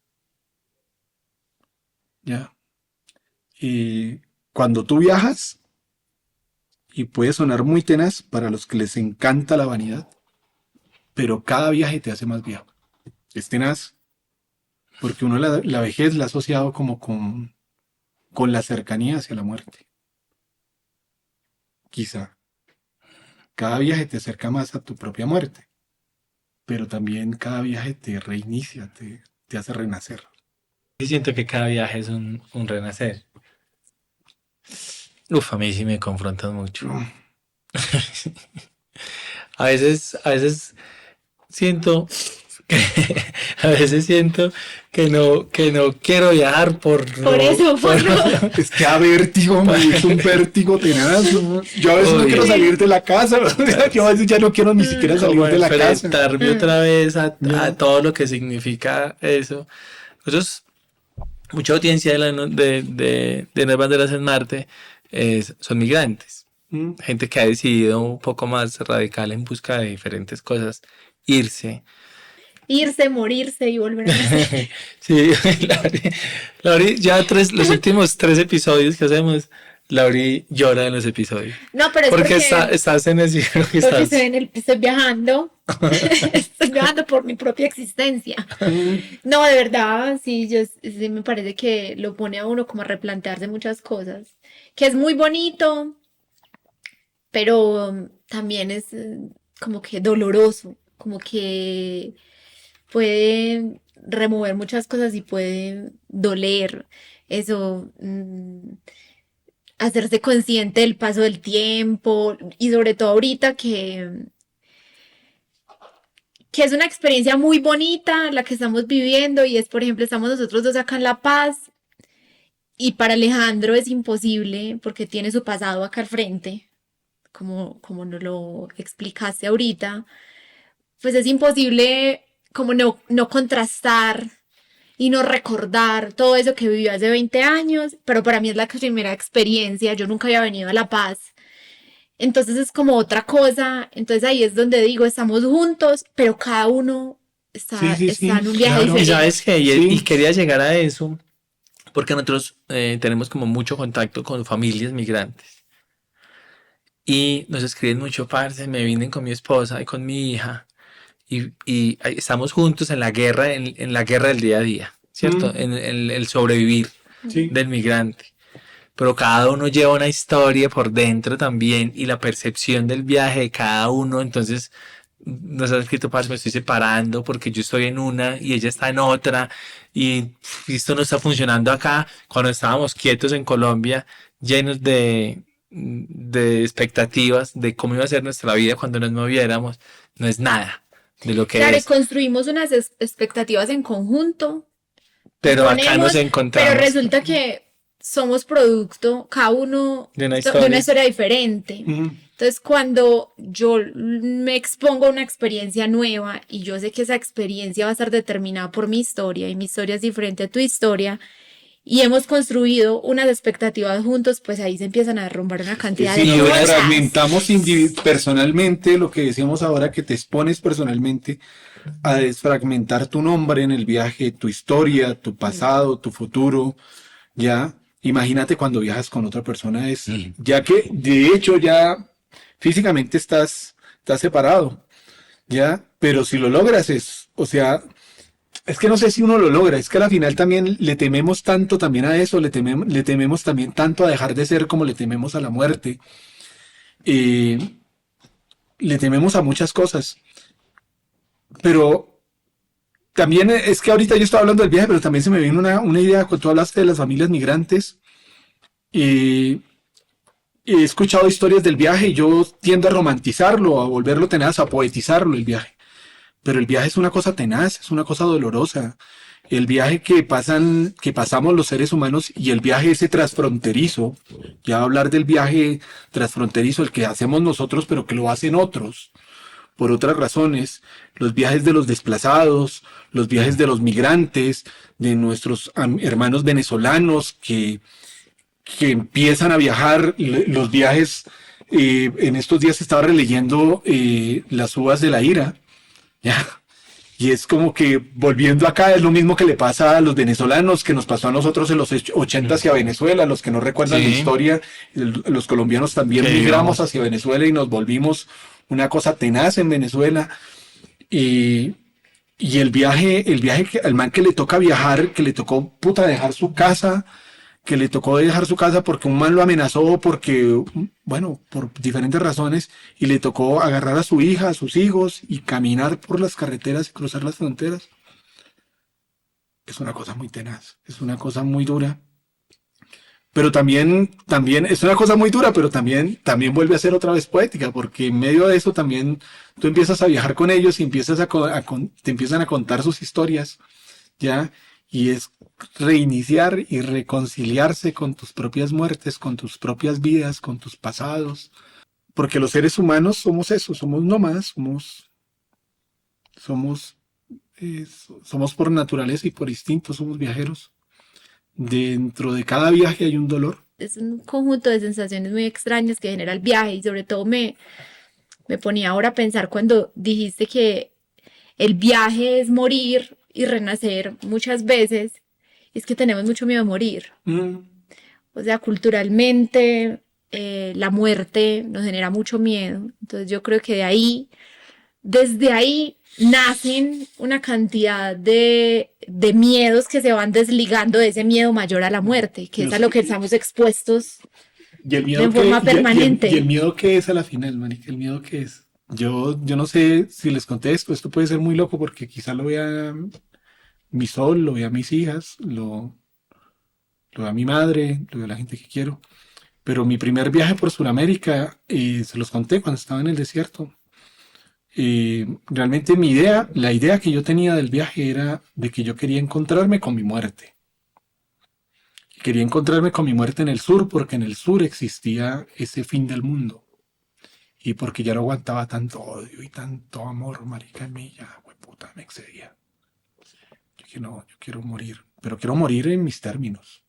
¿Ya? Y cuando tú viajas, y puede sonar muy tenaz para los que les encanta la vanidad, pero cada viaje te hace más viejo. Es tenaz porque uno la vejez la ha asociado como con la cercanía hacia la muerte. Quizá cada viaje te acerca más a tu propia muerte, pero también cada viaje te reinicia, te hace renacer. Y siento que cada viaje es un renacer. Uf, a mí sí me confrontan mucho. A veces siento que, a veces siento que no quiero viajar Por eso, por no. Es que a vértigo, man, es un vértigo tenaz. Yo a veces no Uy. quiero salir de la casa. Yo a veces ya no quiero ni siquiera salir como de la casa. enfrentarme otra vez a Ya. todo lo que significa eso. Nosotros, mucha audiencia de Nuevas Banderas en Marte son migrantes. Mm. Gente que ha decidido un poco más radical en busca de diferentes cosas, irse. Irse, morirse y volver a nacer. Sí, Lauri, ya los últimos 3 episodios que hacemos Lauri llora en los episodios. No, pero es Porque porque, estás en el cielo que porque estás. estoy viajando, estoy viajando por mi propia existencia. Mm, No, de verdad, sí, sí me parece que lo pone a uno como a replantearse muchas cosas, que es muy bonito, pero también es como que doloroso, como que puede remover muchas cosas y puede doler eso, hacerse consciente del paso del tiempo y sobre todo ahorita que es una experiencia muy bonita la que estamos viviendo y es, por ejemplo, estamos nosotros dos acá en La Paz y para Alejandro es imposible porque tiene su pasado acá al frente, como nos lo explicaste ahorita, pues es imposible como no contrastar y no recordar todo eso que vivió hace 20 años, pero para mí es la primera experiencia, yo nunca había venido a La Paz, entonces es como otra cosa, entonces ahí es donde digo, estamos juntos, pero cada uno sí, sí, está sí, en un viaje claro. Y diferente. sabes que, y Sí. quería llegar a eso, porque nosotros tenemos como mucho contacto con familias migrantes. Y nos escriben mucho, parce, me vienen con mi esposa y con mi hija. Y ahí estamos juntos en la guerra, en la guerra del día a día, ¿cierto? Mm, En el sobrevivir sí. del migrante. Pero cada uno lleva una historia por dentro también y la percepción del viaje de cada uno. Entonces, nos ha escrito, parce, me estoy separando porque yo estoy en una y ella está en otra y esto no está funcionando acá. Cuando estábamos quietos en Colombia, llenos de expectativas de cómo iba a ser nuestra vida cuando nos moviéramos, no es nada de lo que Claro, y es. construimos unas expectativas en conjunto y Pero acá nos ponemos, pero encontramos resulta que somos producto, cada uno de una de una historia. historia diferente. Mm, Entonces, cuando yo me expongo a una experiencia nueva y yo sé que esa experiencia va a estar determinada por mi historia y mi historia es diferente a tu historia y hemos construido unas expectativas juntos, pues ahí se empiezan a derrumbar una cantidad de sí, Y nos unas, cosas. fragmentamos personalmente, lo que decíamos ahora, que te expones personalmente a desfragmentar tu nombre en el viaje, tu historia, tu Mm. pasado, tu futuro, ya. Imagínate cuando viajas con otra persona, ya que de hecho ya físicamente estás separado, ya, pero si lo logras o sea, es que no sé si uno lo logra, es que al final también le tememos tanto también a eso, le tememos también tanto a dejar de ser como le tememos a la muerte, eh, le tememos a muchas cosas, pero también es que ahorita yo estaba hablando del viaje, pero también se me vino una idea cuando tú hablaste de las familias migrantes. Y he escuchado historias del viaje y yo tiendo a romantizarlo, a volverlo tenaz, a poetizarlo el viaje. Pero el viaje es una cosa tenaz, es una cosa dolorosa. El viaje que pasamos los seres humanos y el viaje ese transfronterizo, ya hablar del viaje transfronterizo, el que hacemos nosotros, pero que lo hacen otros, por otras razones, los viajes de los desplazados, los viajes de los migrantes, de nuestros hermanos venezolanos que empiezan a viajar, los viajes, en estos días estaba releyendo Las uvas de la ira, ¿ya? Y es como que volviendo acá es lo mismo que le pasa a los venezolanos, que nos pasó a nosotros en los 80 hacia Venezuela, los que no recuerdan la sí, historia, los colombianos también que migramos íbamos. hacia Venezuela y nos volvimos una cosa tenaz en Venezuela. Y, y al man que le toca viajar, que le tocó puta dejar su casa, que le tocó dejar su casa porque un man lo amenazó, porque, bueno, por diferentes razones, y le tocó agarrar a su hija, a sus hijos y caminar por las carreteras y cruzar las fronteras. Es una cosa muy tenaz, es una cosa muy dura. Pero también es una cosa muy dura, pero también vuelve a ser otra vez poética, porque en medio de eso también tú empiezas a viajar con ellos y empiezas te empiezan a contar sus historias, ¿ya? Y es reiniciar y reconciliarse con tus propias muertes, con tus propias vidas, con tus pasados. Porque los seres humanos somos eso, somos nómadas, somos, somos por naturaleza y por instinto, somos viajeros. Dentro de cada viaje hay un dolor. Es un conjunto de sensaciones muy extrañas que genera el viaje y sobre todo me ponía ahora a pensar cuando dijiste que el viaje es morir y renacer muchas veces, es que tenemos mucho miedo a morir. Mm, O sea, culturalmente la muerte nos genera mucho miedo. Entonces yo creo que desde ahí nacen una cantidad de miedos que se van desligando de ese miedo mayor a la muerte, que es a lo que estamos expuestos Y el miedo de forma que, y el permanente. miedo que es a la final, marica, el miedo que es. Yo no sé si les contesto, esto puede ser muy loco porque quizá lo vea mi sol, lo vea mis hijas, lo vea mi madre, lo vea la gente que quiero. Pero mi primer viaje por Sudamérica, se los conté cuando estaba en el desierto. Realmente la idea que yo tenía del viaje era de que yo quería encontrarme con mi muerte. Quería encontrarme con mi muerte en el sur porque en el sur existía ese fin del mundo. Y porque ya no aguantaba tanto odio y tanto amor, marica, en mí, ya, puta, me excedía. Yo dije, no, yo quiero morir, pero quiero morir en mis términos.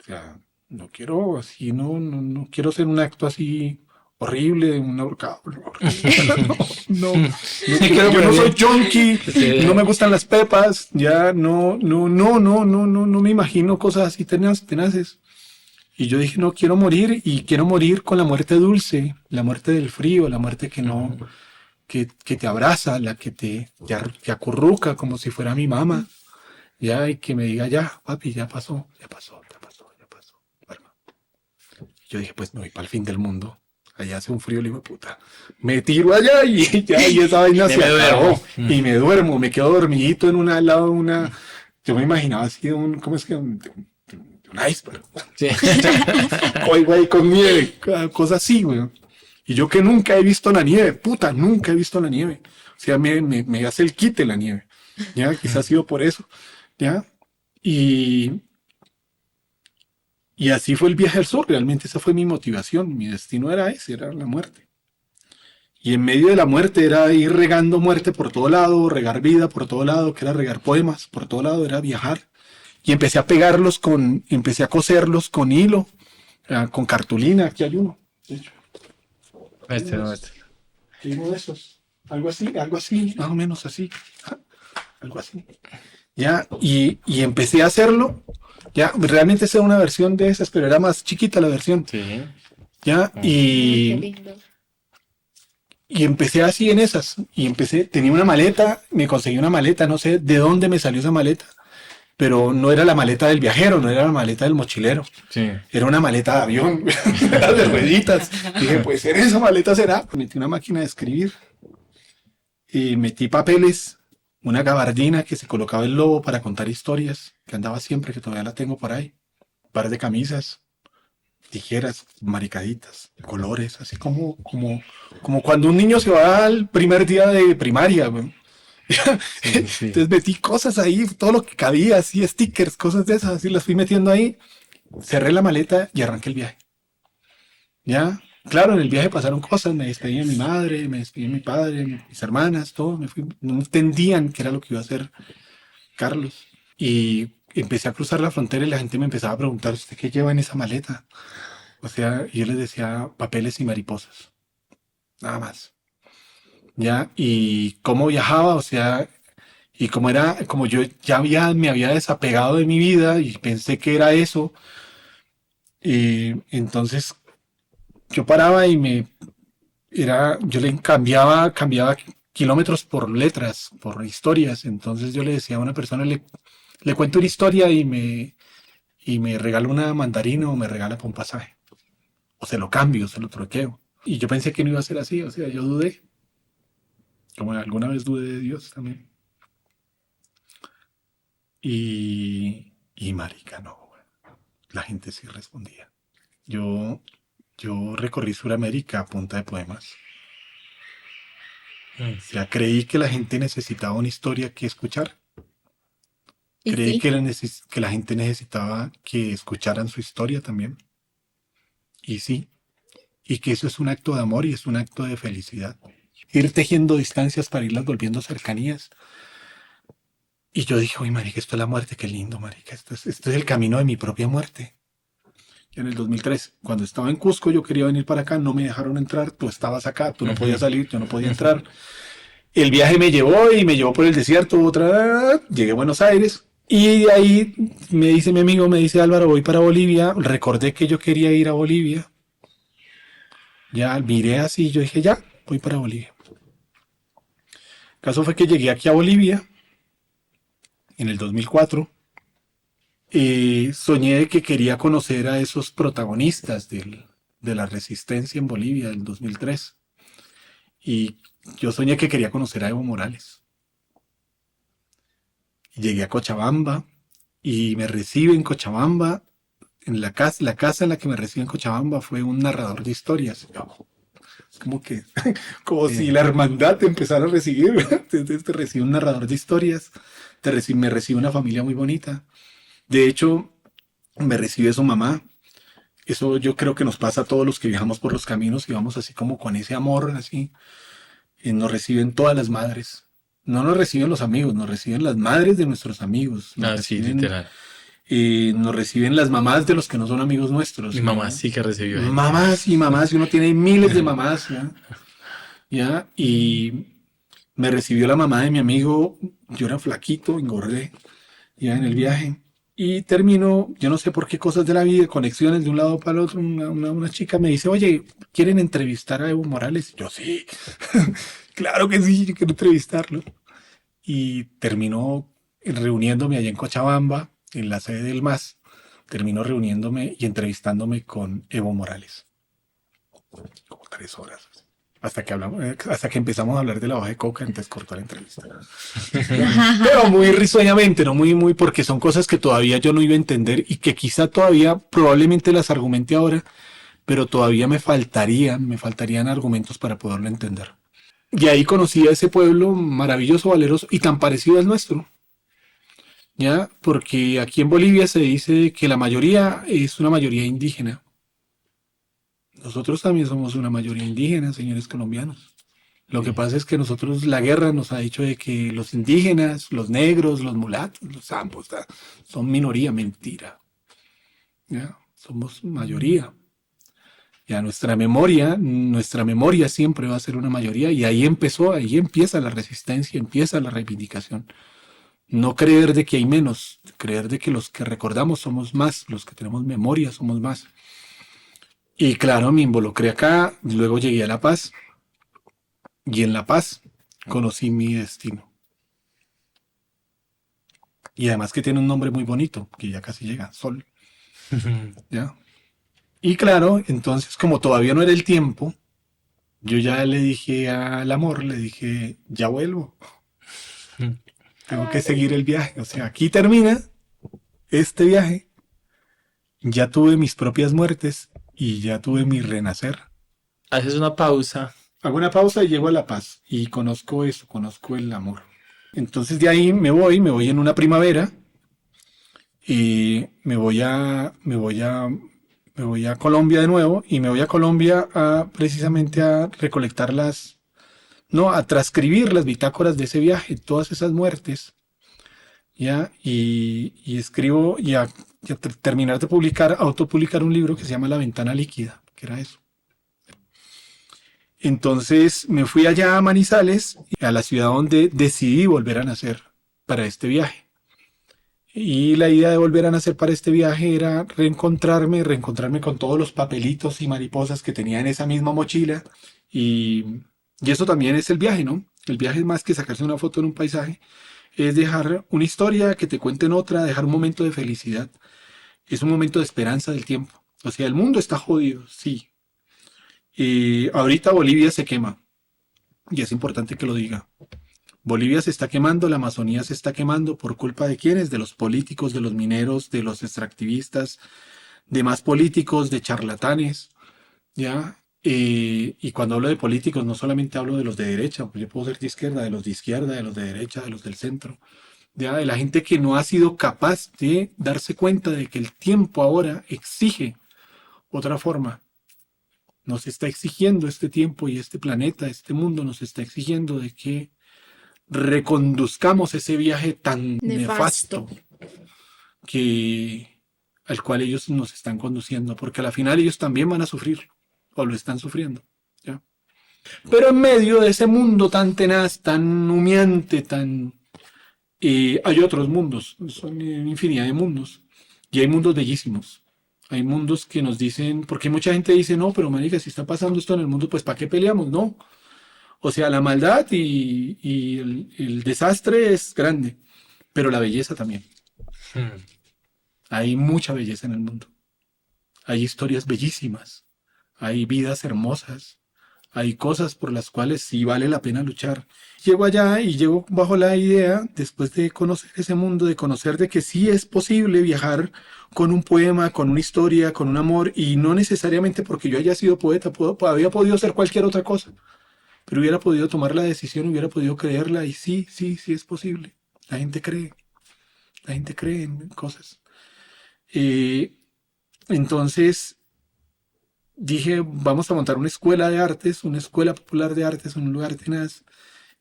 O sea, no quiero así, no quiero hacer un acto así horrible, un ahorcado. Yo no soy junkie, no me gustan las pepas, ya no me imagino cosas así tenaces. Y yo dije, no, quiero morir y quiero morir con la muerte dulce, la muerte del frío, la muerte que no, que te abraza, la que te acurruca como si fuera mi mamá, ya, y que me diga, ya, papi, ya pasó. Duerma. Y yo dije, pues me voy para el fin del mundo. Allá hace un frío, le digo, puta, me tiro allá y ya, y esa vaina se acabó. Y me duermo, me quedo dormidito al lado de una, yo me imaginaba así ¿cómo es que? Un iceberg. Sí. Güey, con nieve, cosas así, güey. Y yo que nunca he visto la nieve, puta, nunca he visto la nieve. O sea, me hace el quite la nieve. Ya, quizás ha sido por eso. Ya. Y así fue el viaje al sur. Realmente esa fue mi motivación. Mi destino era ese, era la muerte. Y en medio de la muerte era ir regando muerte por todo lado, regar vida por todo lado, que era regar poemas por todo lado, era viajar. Y empecé a empecé a coserlos con hilo, con cartulina. Aquí hay uno, de hecho. Hay uno de esos. Algo así, más o menos así. Algo así. Ya, y empecé a hacerlo. Ya, realmente esa era una versión de esas, pero era más chiquita la versión. Sí. Ya, Qué lindo. y empecé así en esas. Tenía una maleta, me conseguí una maleta, no sé de dónde me salió esa maleta. Pero no era la maleta del viajero, no era la maleta del mochilero. Sí. Era una maleta de avión, era de rueditas. Dije, pues en esa maleta será. Metí una máquina de escribir. Y metí papeles, una gabardina que se colocaba el lobo para contar historias, que andaba siempre, que todavía la tengo por ahí. Un par de camisas, tijeras, maricaditas, colores, así como cuando un niño se va al primer día de primaria, güey. Sí. Entonces metí cosas ahí, todo lo que cabía, así stickers, cosas de esas, así las fui metiendo ahí, cerré la maleta y arranqué el viaje. Ya, claro, en el viaje pasaron cosas, me despedí de mi madre, me despedí de mi padre, mis hermanas, todo, no entendían qué era lo que iba a hacer Carlos. Y empecé a cruzar la frontera y la gente me empezaba a preguntar, ¿usted qué lleva en esa maleta? O sea, yo les decía papeles y mariposas, nada más. Ya, y cómo viajaba, o sea, y como yo ya me había desapegado de mi vida y pensé que era eso, y entonces yo paraba y yo le cambiaba kilómetros por letras, por historias. Entonces yo le decía a una persona, le cuento una historia y me regala una mandarina o me regala para un pasaje. O se lo cambio, se lo troqueo. Y yo pensé que no iba a ser así, o sea, yo dudé. Como alguna vez dudé de Dios también. Y marica, no, la gente sí respondía. Yo recorrí Sudamérica a punta de poemas. O sea, creí que la gente necesitaba una historia que escuchar. Y Creí sí, que la gente necesitaba que escucharan su historia también. Y sí, y que eso es un acto de amor y es un acto de felicidad. Ir tejiendo distancias para irlas volviendo cercanías. Y yo dije, uy, marica, esto es la muerte, qué lindo, marica, esto es el camino de mi propia muerte. Y en el 2003, cuando estaba en Cusco, yo quería venir para acá, no me dejaron entrar, tú estabas acá, tú no podías salir, yo no podía entrar. El viaje me llevó por el desierto, llegué a Buenos Aires, Y de ahí me dice mi amigo, me dice Álvaro, voy para Bolivia. Recordé que yo quería ir a Bolivia. Ya miré así, yo dije, ya, voy para Bolivia. El caso fue que llegué aquí a Bolivia en el 2004. Soñé de que quería conocer a esos protagonistas de la resistencia en Bolivia del 2003. Y yo soñé que quería conocer a Evo Morales. Y llegué a Cochabamba y me recibe en Cochabamba. En la casa en la que me recibe en Cochabamba fue un narrador de historias. Es como que, como si la hermandad te empezara a recibir. Te recibe un narrador de historias. Me recibe una familia muy bonita. De hecho, me recibe su mamá. Eso yo creo que nos pasa a todos los que viajamos por los caminos y vamos así como con ese amor, así. Y nos reciben todas las madres. No nos reciben los amigos, nos reciben las madres de nuestros amigos. Sí, literal. Nos reciben las mamás de los que no son amigos nuestros. Mi mamá sí que recibió gente. Mamás y mamás, y uno tiene miles de mamás, ¿ya? ¿Ya? Y me recibió la mamá de mi amigo, yo era flaquito, engordé, ya en el viaje. Y termino, yo no sé por qué cosas de la vida, conexiones de un lado para el otro, una chica me dice, oye, ¿quieren entrevistar a Evo Morales? Y yo, sí, claro que sí, yo quiero entrevistarlo. Y terminó reuniéndome allá en Cochabamba, en la sede del MAS, terminó reuniéndome y entrevistándome con Evo Morales. Como 3 horas. Hasta que empezamos a hablar de la hoja de coca, entonces cortó la entrevista. Pero muy risueñamente, no muy, porque son cosas que todavía yo no iba a entender y que quizá todavía, probablemente las argumente ahora, pero todavía me faltarían argumentos para poderlo entender. Y ahí conocí a ese pueblo maravilloso, valeroso y tan parecido al nuestro. ¿Ya? Porque aquí en Bolivia se dice que la mayoría es una mayoría indígena. Nosotros también somos una mayoría indígena, señores colombianos. Lo que pasa es que nosotros, la guerra nos ha dicho de que los indígenas, los negros, los mulatos, los zambos, son minoría, mentira. ¿Ya? Somos mayoría. Ya nuestra memoria siempre va a ser una mayoría y ahí empieza la resistencia, empieza la reivindicación. No creer de que hay menos, creer de que los que recordamos somos más, los que tenemos memoria somos más. Y claro, me involucré acá, luego llegué a La Paz y en La Paz conocí mi destino. Y además que tiene un nombre muy bonito, que ya casi llega, Sol. ¿Ya? Y claro, entonces como todavía no era el tiempo, yo ya le dije al amor, le dije, ya vuelvo. Tengo que seguir el viaje. O sea, aquí termina este viaje. Ya tuve mis propias muertes y ya tuve mi renacer. Haces una pausa. Hago una pausa y llego a La Paz y conozco eso, conozco el amor. Entonces de ahí me voy en una primavera y me voy a Colombia de nuevo y me voy a Colombia precisamente a recolectar a transcribir las bitácoras de ese viaje, todas esas muertes, ¿ya? Y escribo y a terminar de autopublicar un libro que se llama La Ventana Líquida, que era eso. Entonces me fui allá a Manizales, a la ciudad donde decidí volver a nacer para este viaje. Y la idea de volver a nacer para este viaje era reencontrarme con todos los papelitos y mariposas que tenía en esa misma mochila. Y eso también es el viaje, ¿no? El viaje es más que sacarse una foto en un paisaje, es dejar una historia que te cuenten otra, dejar un momento de felicidad. Es un momento de esperanza del tiempo. O sea, el mundo está jodido, sí. Ahorita Bolivia se quema. Y es importante que lo diga. Bolivia se está quemando, la Amazonía se está quemando. ¿Por culpa de quiénes? De los políticos, de los mineros, de los extractivistas, de más políticos, de charlatanes. ¿Ya? Y cuando hablo de políticos, no solamente hablo de los de derecha, pues yo puedo ser de izquierda, de los de izquierda, de los de derecha, de los del centro. ¿Ya? De la gente que no ha sido capaz de darse cuenta de que el tiempo ahora exige otra forma. Nos está exigiendo este tiempo y este planeta, este mundo nos está exigiendo de que reconduzcamos ese viaje tan nefasto al cual ellos nos están conduciendo, porque al final ellos también van a sufrir, o lo están sufriendo, ¿ya? Pero en medio de ese mundo tan tenaz, tan humeante, tan Hay otros mundos, son infinidad de mundos. Y hay mundos bellísimos. Hay mundos que nos dicen, porque mucha gente dice, no, pero marica, si está pasando esto en el mundo, pues ¿para qué peleamos? No. O sea, la maldad y el desastre es grande, pero la belleza también. Mm. Hay mucha belleza en el mundo. Hay historias bellísimas. Hay vidas hermosas. Hay cosas por las cuales sí vale la pena luchar. Llego allá y llego bajo la idea, después de conocer ese mundo, de conocer de que sí es posible viajar con un poema, con una historia, con un amor, y no necesariamente porque yo haya sido poeta, había podido ser cualquier otra cosa, pero hubiera podido tomar la decisión, hubiera podido creerla, y sí, sí, sí es posible. La gente cree en cosas. Eh, entonces dije, vamos a montar una escuela de artes, una escuela popular de artes en un lugar tenaz,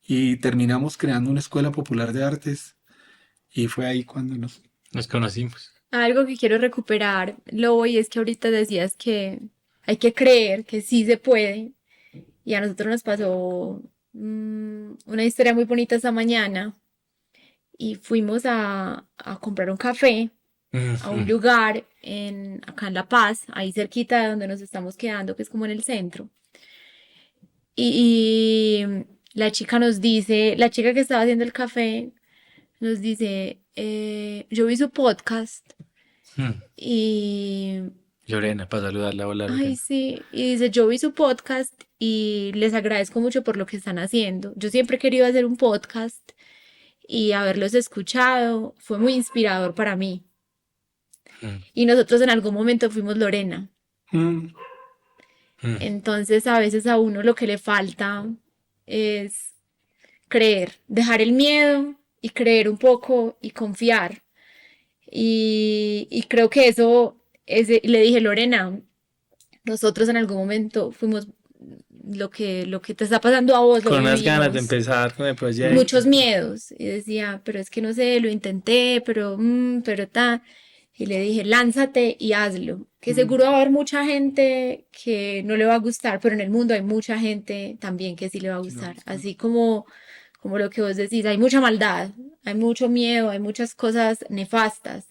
y terminamos creando una escuela popular de artes, y fue ahí cuando Nos conocimos. Algo que quiero recuperar, Lobo, y es que ahorita decías que hay que creer que sí se puede. Y a nosotros nos pasó una historia muy bonita esta mañana. Y fuimos a comprar un café a un Ujú. lugar acá en La Paz, ahí cerquita de donde nos estamos quedando, que es como en el centro. Y la chica nos dice, la chica que estaba haciendo el café, nos dice, yo vi su podcast Mm. y, Lorena, para saludarla, hola ay, Lorena. sí, y dice, yo vi su podcast y les agradezco mucho por lo que están haciendo. Yo siempre he querido hacer un podcast y haberlos escuchado fue muy inspirador para mí. Mm. Y nosotros en algún momento fuimos Lorena. nos... Mm. Entonces a veces a uno lo que le falta es creer, dejar el miedo y creer un poco y confiar. Y creo que eso, le dije, Lorena, nosotros en algún momento fuimos lo que te está pasando a vos, lo Con unas ganas de vivimos. empezar con el proyecto. Muchos miedos. Y decía, pero es que no sé, lo intenté, pero ta. Y le dije, lánzate y hazlo. Que seguro va a haber mucha gente que no le va a gustar, pero en el mundo hay mucha gente también que sí le va a gustar. Así como lo que vos decís, hay mucha maldad, hay mucho miedo, hay muchas cosas nefastas,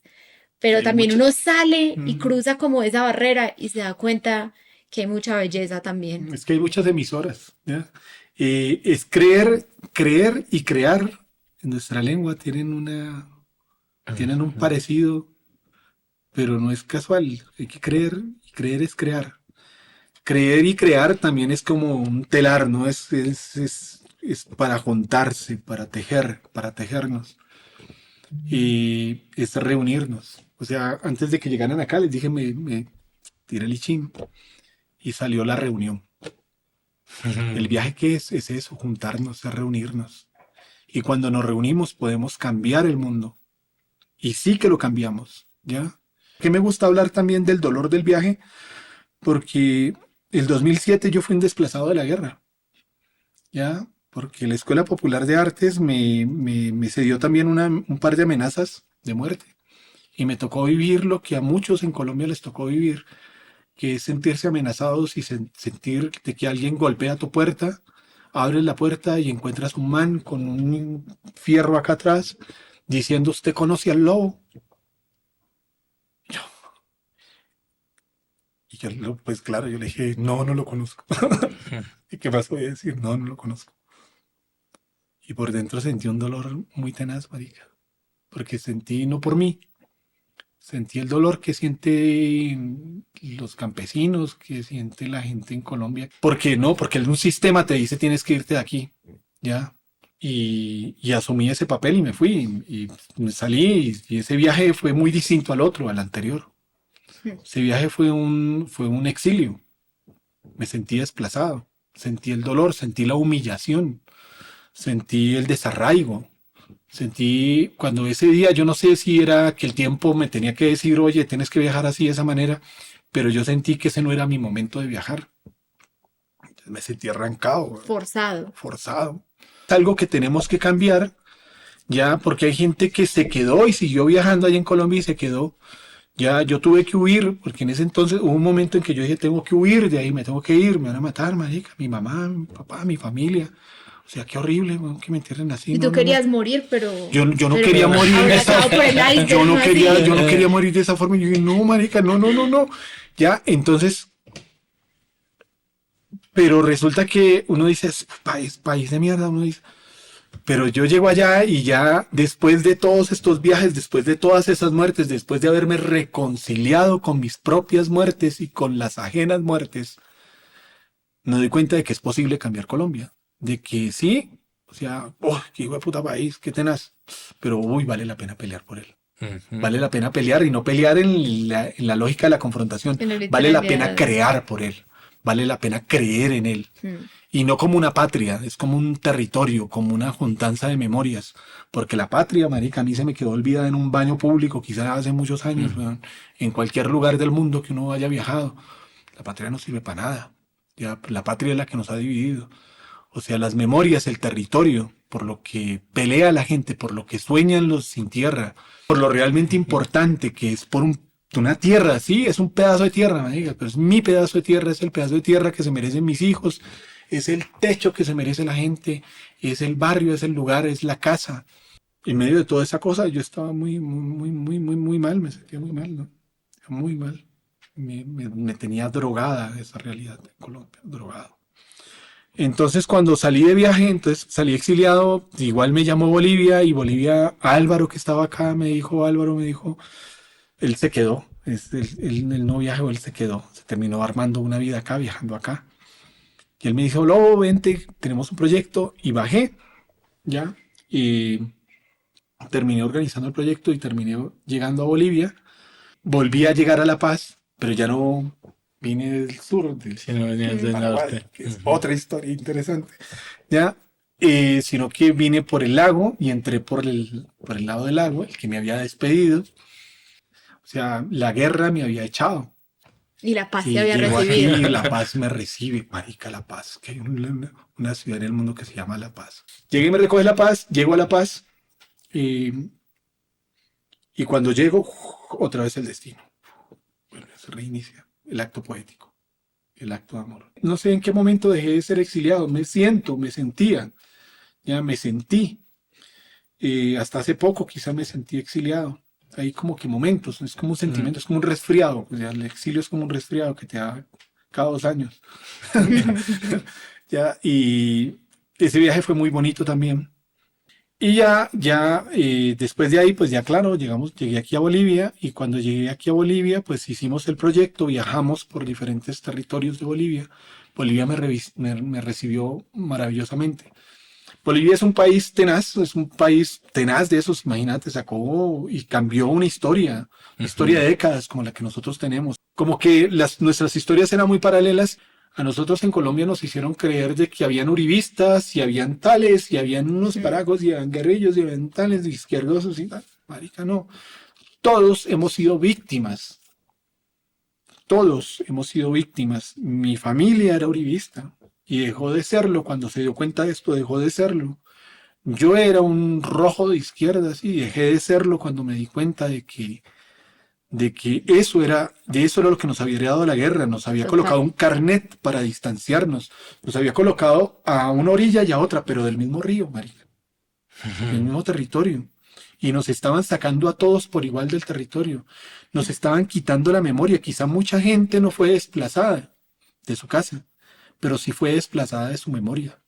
pero Hay también mucho... uno sale y Mm. cruza como esa barrera y se da cuenta que hay mucha belleza también. Es que hay muchas emisoras, ¿ya? Es creer, creer y crear. En nuestra lengua tienen un Ujú. parecido, pero no es casual. Hay que creer y creer es crear. Creer y crear también es como un telar, ¿no? Es para juntarse, para tejer, para tejernos. Y es reunirnos. O sea, antes de que llegaran acá, les dije, me tiré el ichín y salió la reunión. El Ujú. viaje, ¿qué es? Es eso, juntarnos, es reunirnos. Y cuando nos reunimos podemos cambiar el mundo. Y sí que lo cambiamos, ¿ya? Que me gusta hablar también del dolor del viaje, porque el 2007 yo fui un desplazado de la guerra, ¿ya? Porque la Escuela Popular de Artes me cedió también un par de amenazas de muerte. Y me tocó vivir lo que a muchos en Colombia les tocó vivir, que es sentirse amenazados y sentir de que alguien golpea tu puerta, abres la puerta y encuentras un man con un fierro acá atrás diciendo, ¿usted conoce al lobo? Y yo, pues claro, yo le dije, no, no lo conozco. ¿Y qué más voy a decir? No, no lo conozco. Y por dentro sentí un dolor muy tenaz, marica, porque sentí, no por mí, sentí el dolor que sienten los campesinos, que siente la gente en Colombia. ¿Por qué no? Porque un sistema te dice tienes que irte de aquí, ¿ya? Y asumí ese papel y me fui y me salí y ese viaje fue muy distinto al otro, al anterior. Ese viaje fue un exilio. Me sentí desplazado, sentí el dolor, sentí la humillación, sentí el desarraigo, sentí cuando ese día, yo no sé si era que el tiempo me tenía que decir, oye, tienes que viajar así de esa manera, pero yo sentí que ese no era mi momento de viajar. Entonces me sentí arrancado, Forzado. forzado. Es algo que tenemos que cambiar ya, porque hay gente que se quedó y siguió viajando allá en Colombia y se quedó. Ya yo tuve que huir, porque en ese entonces hubo un momento en que yo dije, tengo que huir de ahí, me tengo que ir, me van a matar, marica, mi mamá, mi papá, mi familia. O sea, qué horrible, weón, que me entierren así. Y No, tú no, no. querías morir, pero... Yo no pero quería morir de esa abrazado por el iceberg, yo no ¿no? quería, Así. yo no quería morir de esa forma. Yo dije, no, marica, no, no, no, no. Ya, entonces, pero resulta que uno dice, "Es país de mierda", uno dice. Pero yo llego allá y ya después de todos estos viajes, después de todas esas muertes, después de haberme reconciliado con mis propias muertes y con las ajenas muertes, me doy cuenta de que es posible cambiar Colombia. De que sí, o sea, oh, qué hijo de puta país, qué tenaz. Pero uy, vale la pena pelear por él. Vale la pena pelear y no pelear en la lógica de la confrontación. En la Vale la pena literalidad. crear por él. Vale la pena creer en él. Y no como una patria, es como un territorio, como una juntanza de memorias. Porque la patria, marica, a mí se me quedó olvidada en un baño público, quizás hace muchos años, weón. En cualquier lugar del mundo que uno haya viajado. La patria no sirve para nada. Ya, la patria es la que nos ha dividido. O sea, las memorias, el territorio, por lo que pelea la gente, por lo que sueñan los sin tierra, por lo realmente importante que es por una tierra, sí, es un pedazo de tierra, marica, pero es mi pedazo de tierra, es el pedazo de tierra que se merecen mis hijos, es el techo que se merece la gente, es el barrio, es el lugar, es la casa. En medio de toda esa cosa, yo estaba muy mal, me sentía muy mal, ¿no? Muy mal. Me tenía drogada esa realidad de Colombia, drogado. Entonces cuando salí de viaje, entonces salí exiliado, igual me llamó Bolivia y Bolivia, Álvaro que estaba acá, Álvaro me dijo, él se quedó, él no viajó, él se quedó, se terminó armando una vida acá, viajando acá. Y él me dijo, Lobo, vente, tenemos un proyecto y bajé, ya, y terminé organizando el proyecto y terminé llegando a Bolivia, volví a llegar a La Paz, pero ya no vine del sur, Si no venías del Paraguay, norte. que es otra historia interesante, ¿ya? Sino que vine por el lago y entré por el lado del lago, el que me había despedido. O sea, la guerra me había echado. Y La Paz Y se había llego aquí recibido. y La Paz me recibe, marica, La Paz, que hay una ciudad en el mundo que se llama La Paz. Llegué y me recoge La Paz, llego a La Paz y cuando llego, otra vez el destino. Bueno, se reinicia el acto poético. El acto de amor. No sé en qué momento dejé de ser exiliado, me sentía, ya me sentí. Hasta hace poco quizá me sentí exiliado. Hay como que momentos, es como un sentimiento, es como un resfriado. O sea, el exilio es como un resfriado que te da cada 2 años. Ya, y ese viaje fue muy bonito también. Y después de ahí, pues ya claro, llegué aquí a Bolivia y cuando llegué aquí a Bolivia, pues hicimos el proyecto, viajamos por diferentes territorios de Bolivia. Bolivia me recibió maravillosamente. Bolivia es un país tenaz de esos, imagínate, sacó y cambió una historia de décadas como la que nosotros tenemos. Como que nuestras historias eran muy paralelas. A nosotros en Colombia nos hicieron creer de que habían uribistas y habían tales y habían unos paracos y habían guerrillos y habían tales izquierdosos y tal. Marica, no. Todos hemos sido víctimas. Todos hemos sido víctimas. Mi familia era uribista y dejó de serlo. Cuando se dio cuenta de esto, dejó de serlo. Yo era un rojo de izquierdas y dejé de serlo cuando me di cuenta de que eso era lo que nos había dado la guerra, nos había colocado un carnet para distanciarnos, nos había colocado a una orilla y a otra, pero del mismo río, marica, del mismo territorio, y nos estaban sacando a todos por igual del territorio, nos estaban quitando la memoria, quizá mucha gente no fue desplazada de su casa, pero sí fue desplazada de su memoria,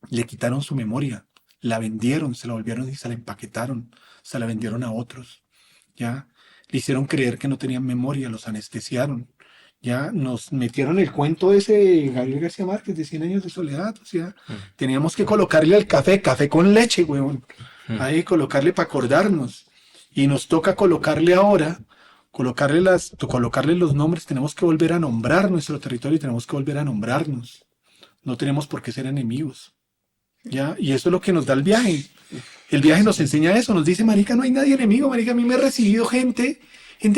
le quitaron su memoria, la vendieron, se la volvieron y se la empaquetaron, se la vendieron a otros, ¿ya? Le hicieron creer que no tenían memoria, los anestesiaron. Ya nos metieron el cuento ese de Gabriel García Márquez de 100 años de soledad. O sea, teníamos que colocarle al café con leche, huevón. Ahí colocarle para acordarnos. Y nos toca colocarle ahora, colocarle los nombres. Tenemos que volver a nombrar nuestro territorio y tenemos que volver a nombrarnos. No tenemos por qué ser enemigos. ¿Ya? Y eso es lo que nos da el viaje. El viaje nos enseña eso, nos dice, marica, no hay nadie enemigo, marica, a mí me ha recibido gente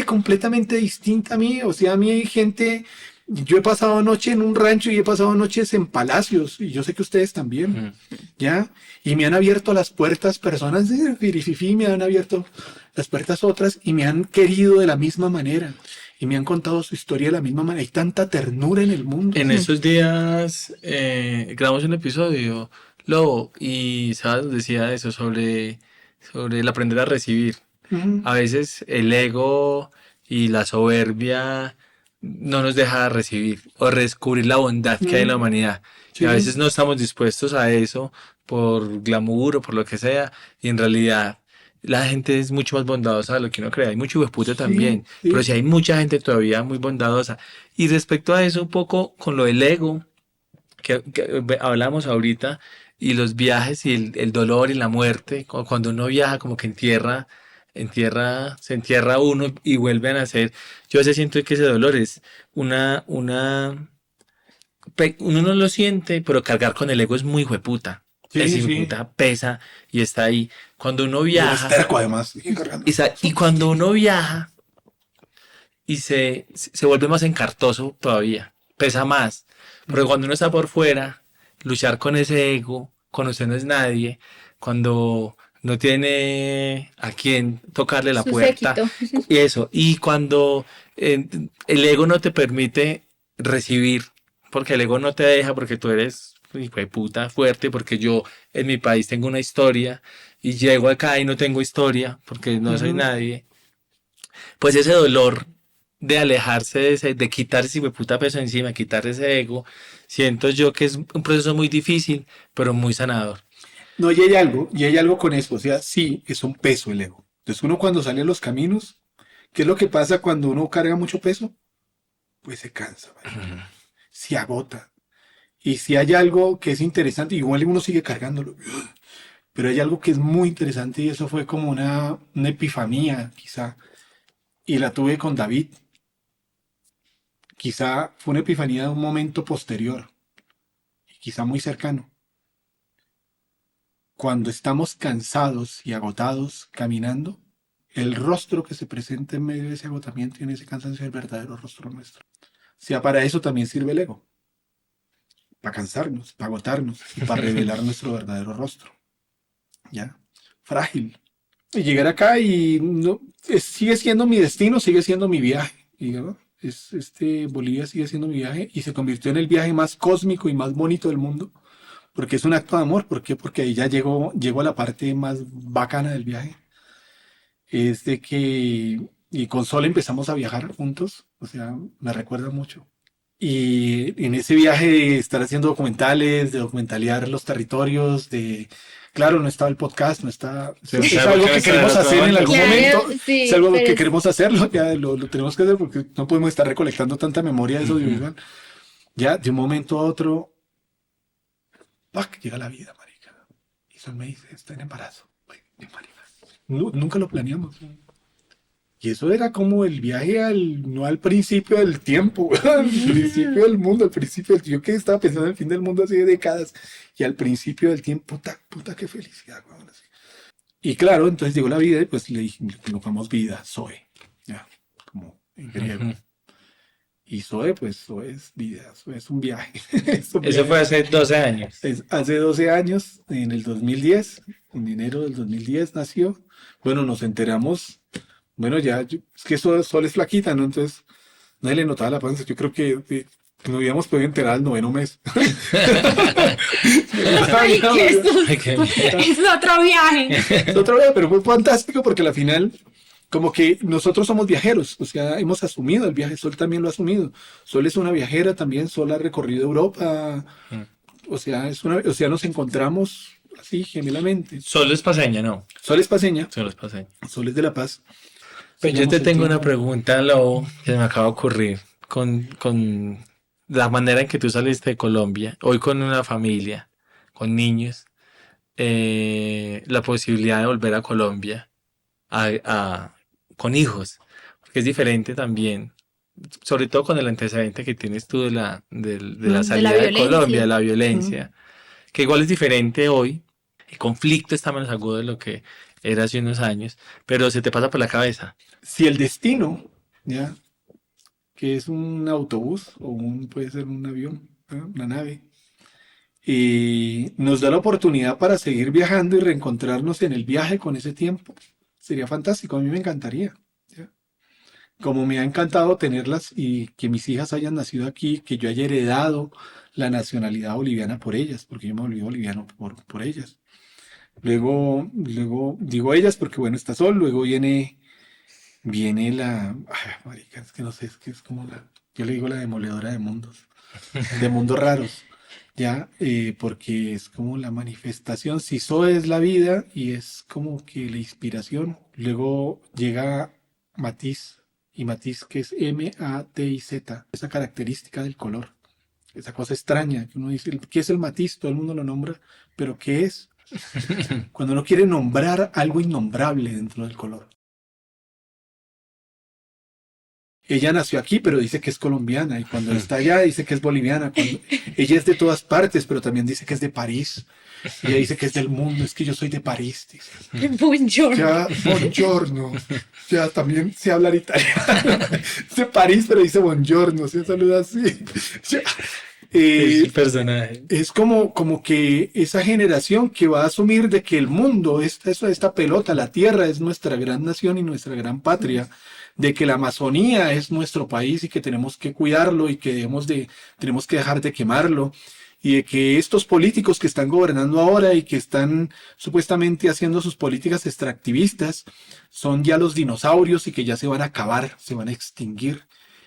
completamente distinta a mí, o sea, a mí hay gente, yo he pasado noche en un rancho y he pasado noches en palacios, y yo sé que ustedes también, ¿ya? Y me han abierto las puertas personas de Firififi, me han abierto las puertas otras y me han querido de la misma manera. Y me han contado su historia de la misma manera. Hay tanta ternura en el mundo. En esos días grabamos un episodio Lobo, y Sabas nos decía eso sobre el aprender a recibir. Ujú. A veces el ego y la soberbia no nos deja recibir o descubrir la bondad que hay en la Mm, humanidad. Y a sí, veces no estamos dispuestos a eso por glamour o por lo que sea. Y en realidad la gente es mucho más bondadosa de lo que uno cree. Hay mucho hueputa sí, también, pero sí. sí hay mucha gente todavía muy bondadosa. Y respecto a eso, un poco con lo del ego que hablamos ahorita y los viajes y el dolor y la muerte, cuando uno viaja como que se entierra uno y vuelve a nacer. Yo a veces siento que ese dolor es uno no lo siente, pero cargar con el ego es muy hueputa. Ese Sí, sí. hijueputa pesa y está ahí. Cuando uno Y uno es viaja, terco además, sigue cargando. y cuando uno viaja y se vuelve más encartoso todavía, pesa más. Porque Mm. cuando uno está por fuera, luchar con ese ego, cuando usted no es nadie, cuando no tiene a quien tocarle la Su puerta, séquito. y eso, y cuando el ego no te permite recibir, porque el ego no te deja, porque tú eres hijo de puta fuerte, porque yo en mi país tengo una historia y llego acá y no tengo historia, porque no soy Ujú. nadie, pues ese dolor de alejarse de quitar ese puta peso encima, quitar ese ego, siento yo que es un proceso muy difícil, pero muy sanador. No, y hay algo con eso, o sea, sí, es un peso el ego. Entonces uno cuando sale a los caminos, ¿qué es lo que pasa cuando uno carga mucho peso? Pues se cansa, marica, se agota. Y si hay algo que es interesante, igual uno sigue cargándolo, pero hay algo que es muy interesante y eso fue como una epifanía, quizá, y la tuve con David. Quizá fue una epifanía de un momento posterior, y quizá muy cercano. Cuando estamos cansados y agotados caminando, el rostro que se presenta en medio de ese agotamiento y en ese cansancio es el verdadero rostro nuestro. O sea, para eso también sirve el ego, para cansarnos, para agotarnos y para revelar nuestro verdadero rostro. ¿Ya? Frágil. Y llegar acá y no, sigue siendo mi destino, sigue siendo mi viaje. Digamos. Bolivia sigue siendo mi viaje y se convirtió en el viaje más cósmico y más bonito del mundo porque es un acto de amor. ¿Por qué? Porque ahí ya llegó a la parte más bacana del viaje. Es de que, y con Sol empezamos a viajar juntos, o sea, me recuerda mucho. Y en ese viaje de estar haciendo documentales, de documentalear los territorios, claro, no estaba el podcast, no está, Sí, es ¿sabe por algo qué no que está en queremos otro hacer en momento? algún momento, Claro, es sí, algo pero que queremos hacerlo, ya lo tenemos que hacer porque no podemos estar recolectando tanta memoria de eso Ujú. audiovisual. Ya de un momento a otro, ¡pac! Llega la vida, marica. Y Sol me dice, está en embarazo. Uy, marica. Nunca lo planeamos. Y eso era como el viaje no al principio del tiempo, al principio del mundo, al principio del yo que estaba pensando en el fin del mundo hace décadas, y al principio del tiempo, puta, puta, qué felicidad, weón, así. Y claro, entonces llegó la vida y pues le colocamos vida, Zoe, ya, como en griego. Ujú. Y Zoe, pues Zoe es vida, Zoe es un viaje, es un Eso viaje. fue hace 12 años. Hace 12 años, en el 2010, en enero del 2010 nació. Bueno, nos enteramos. Bueno, es que Sol es flaquita, ¿no? Entonces, nadie le notaba la panza. Yo creo que nos habíamos podido enterar al noveno mes. ay, qué Ay, qué susto. miedo. Es otro viaje. Es otra vez, pero fue fantástico porque al final, como que nosotros somos viajeros, o sea, hemos asumido el viaje, Sol también lo ha asumido. Sol es una viajera también, Sol ha recorrido Europa, o sea, nos encontramos así gemelamente. Solo es paseña, no. Sol es paseña, Solo es paseña. Sol es de La Paz. Pues yo Soñamos te el tengo una tiempo. pregunta, Lobo, que se me acaba de ocurrir con la manera en que tú saliste de Colombia, hoy con una familia, con niños, la posibilidad de volver a Colombia a- a- con hijos, porque es diferente también, sobre todo con el antecedente que tienes tú de la De la salida de Colombia, de violencia. la Mm. violencia, que igual es diferente hoy, el conflicto está menos agudo de lo que era hace unos años, pero se te pasa por la cabeza. Si el destino, ya, que es un autobús o puede ser un avión, ¿no? Una nave, y nos da la oportunidad para seguir viajando y reencontrarnos en el viaje con ese tiempo, sería fantástico. A mí me encantaría. ¿Ya? como me ha encantado tenerlas y que mis hijas hayan nacido aquí, que yo haya heredado la nacionalidad boliviana por ellas, porque yo me volví boliviano por ellas. Luego digo ellas porque bueno, está Sol, luego viene ay, marica, es que no sé, es que es como yo le digo la demoledora de mundos raros, ya, porque es como la manifestación, si So es la vida y es como que la inspiración, luego llega Matiz, y Matiz que es Matiz, esa característica del color, esa cosa extraña que uno dice, ¿qué es el matiz? Todo el mundo lo nombra, pero ¿qué es? Cuando uno quiere nombrar algo innombrable dentro del color. Ella nació aquí, pero dice que es colombiana, y cuando está allá dice que es boliviana. Ella es de todas partes, pero también dice que es de París. Ella dice que es del mundo, es que yo soy de París, dice. Buongiorno. Ya, buongiorno. Ya también sé hablar italiano. Es de París, pero dice buongiorno, se saluda así. Ya. Es el personaje. Es como que esa generación que va a asumir de que el mundo, esta pelota, la tierra es nuestra gran nación y nuestra gran patria, de que la Amazonía es nuestro país y que tenemos que cuidarlo y que tenemos que dejar de quemarlo, y de que estos políticos que están gobernando ahora y que están supuestamente haciendo sus políticas extractivistas son ya los dinosaurios y que ya se van a acabar, se van a extinguir.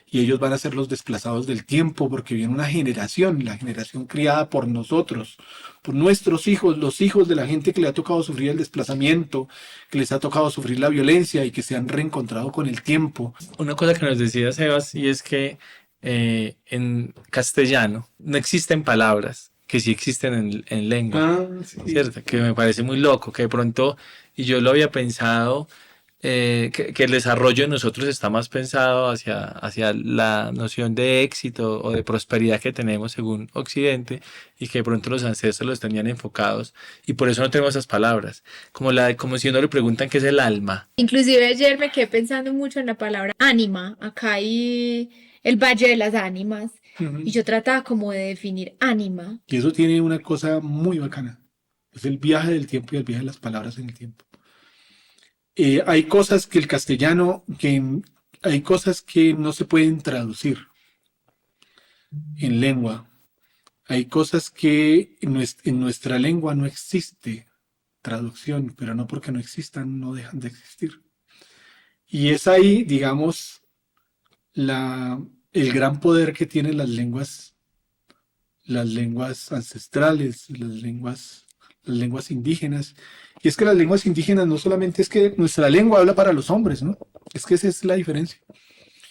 Y ellos van a ser los desplazados del tiempo porque viene una generación, la generación criada por nosotros, por nuestros hijos, los hijos de la gente que le ha tocado sufrir el desplazamiento, que les ha tocado sufrir la violencia y que se han reencontrado con el tiempo. Una cosa que nos decía Sebas, y es que en castellano no existen palabras que sí existen en lengua, Sí. ¿cierto? Que me parece muy loco, que de pronto, y yo lo había pensado, que el desarrollo de nosotros está más pensado hacia la noción de éxito o de prosperidad que tenemos según Occidente, y que de pronto los ancestros los tenían enfocados y por eso no tenemos esas palabras, como si uno le preguntan qué es el alma. Inclusive ayer me quedé pensando mucho en la palabra ánima. Acá hay el Valle de las Ánimas y yo trataba como de definir ánima. Y eso tiene una cosa muy bacana. Es el viaje del tiempo y el viaje de las palabras en el tiempo. Hay cosas que el castellano, hay cosas que no se pueden traducir en lengua. Hay cosas que en nuestra lengua no existe traducción, pero no porque no existan, no dejan de existir. Y es ahí, digamos, el gran poder que tienen las lenguas ancestrales, las lenguas indígenas. Y es que las lenguas indígenas no solamente es que nuestra lengua habla para los hombres, ¿no? Es que esa es la diferencia.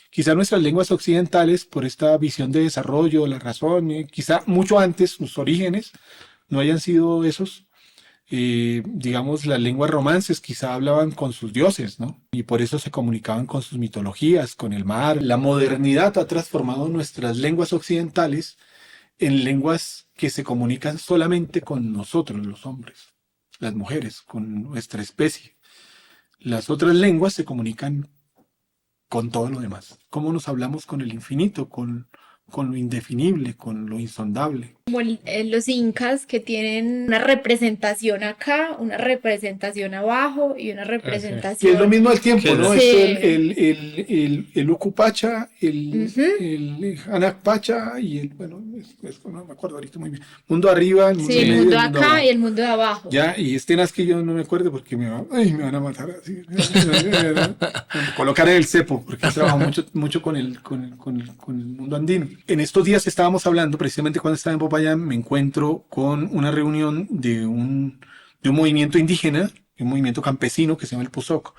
Quizá nuestras lenguas occidentales, por esta visión de desarrollo, la razón, quizá mucho antes, sus orígenes, no hayan sido esos. Digamos, las lenguas romances quizá hablaban con sus dioses, ¿no? Y por eso se comunicaban con sus mitologías, con el mar. La modernidad ha transformado nuestras lenguas occidentales en lenguas que se comunican solamente con nosotros, los hombres, las mujeres, con nuestra especie. Las otras lenguas se comunican con todo lo demás. ¿Cómo nos hablamos con el infinito, con lo indefinible, con lo insondable? Como los incas que tienen una representación acá, una representación abajo y una Que representación. es lo mismo al tiempo, ¿no? Sí. Es el Ucupacha, Ujú. el Anacpacha y no me acuerdo ahorita muy bien. Mundo arriba, el mundo Sí, el medio, mundo el mundo acá abajo. y el mundo de abajo. Ya, y que yo no me acuerdo porque me van a matar así. Colocar en el cepo, porque he trabajado mucho con el mundo andino. En estos días estábamos hablando, precisamente cuando estaba en Popayán, me encuentro con una reunión de un movimiento indígena, un movimiento campesino que se llama el PUSOC.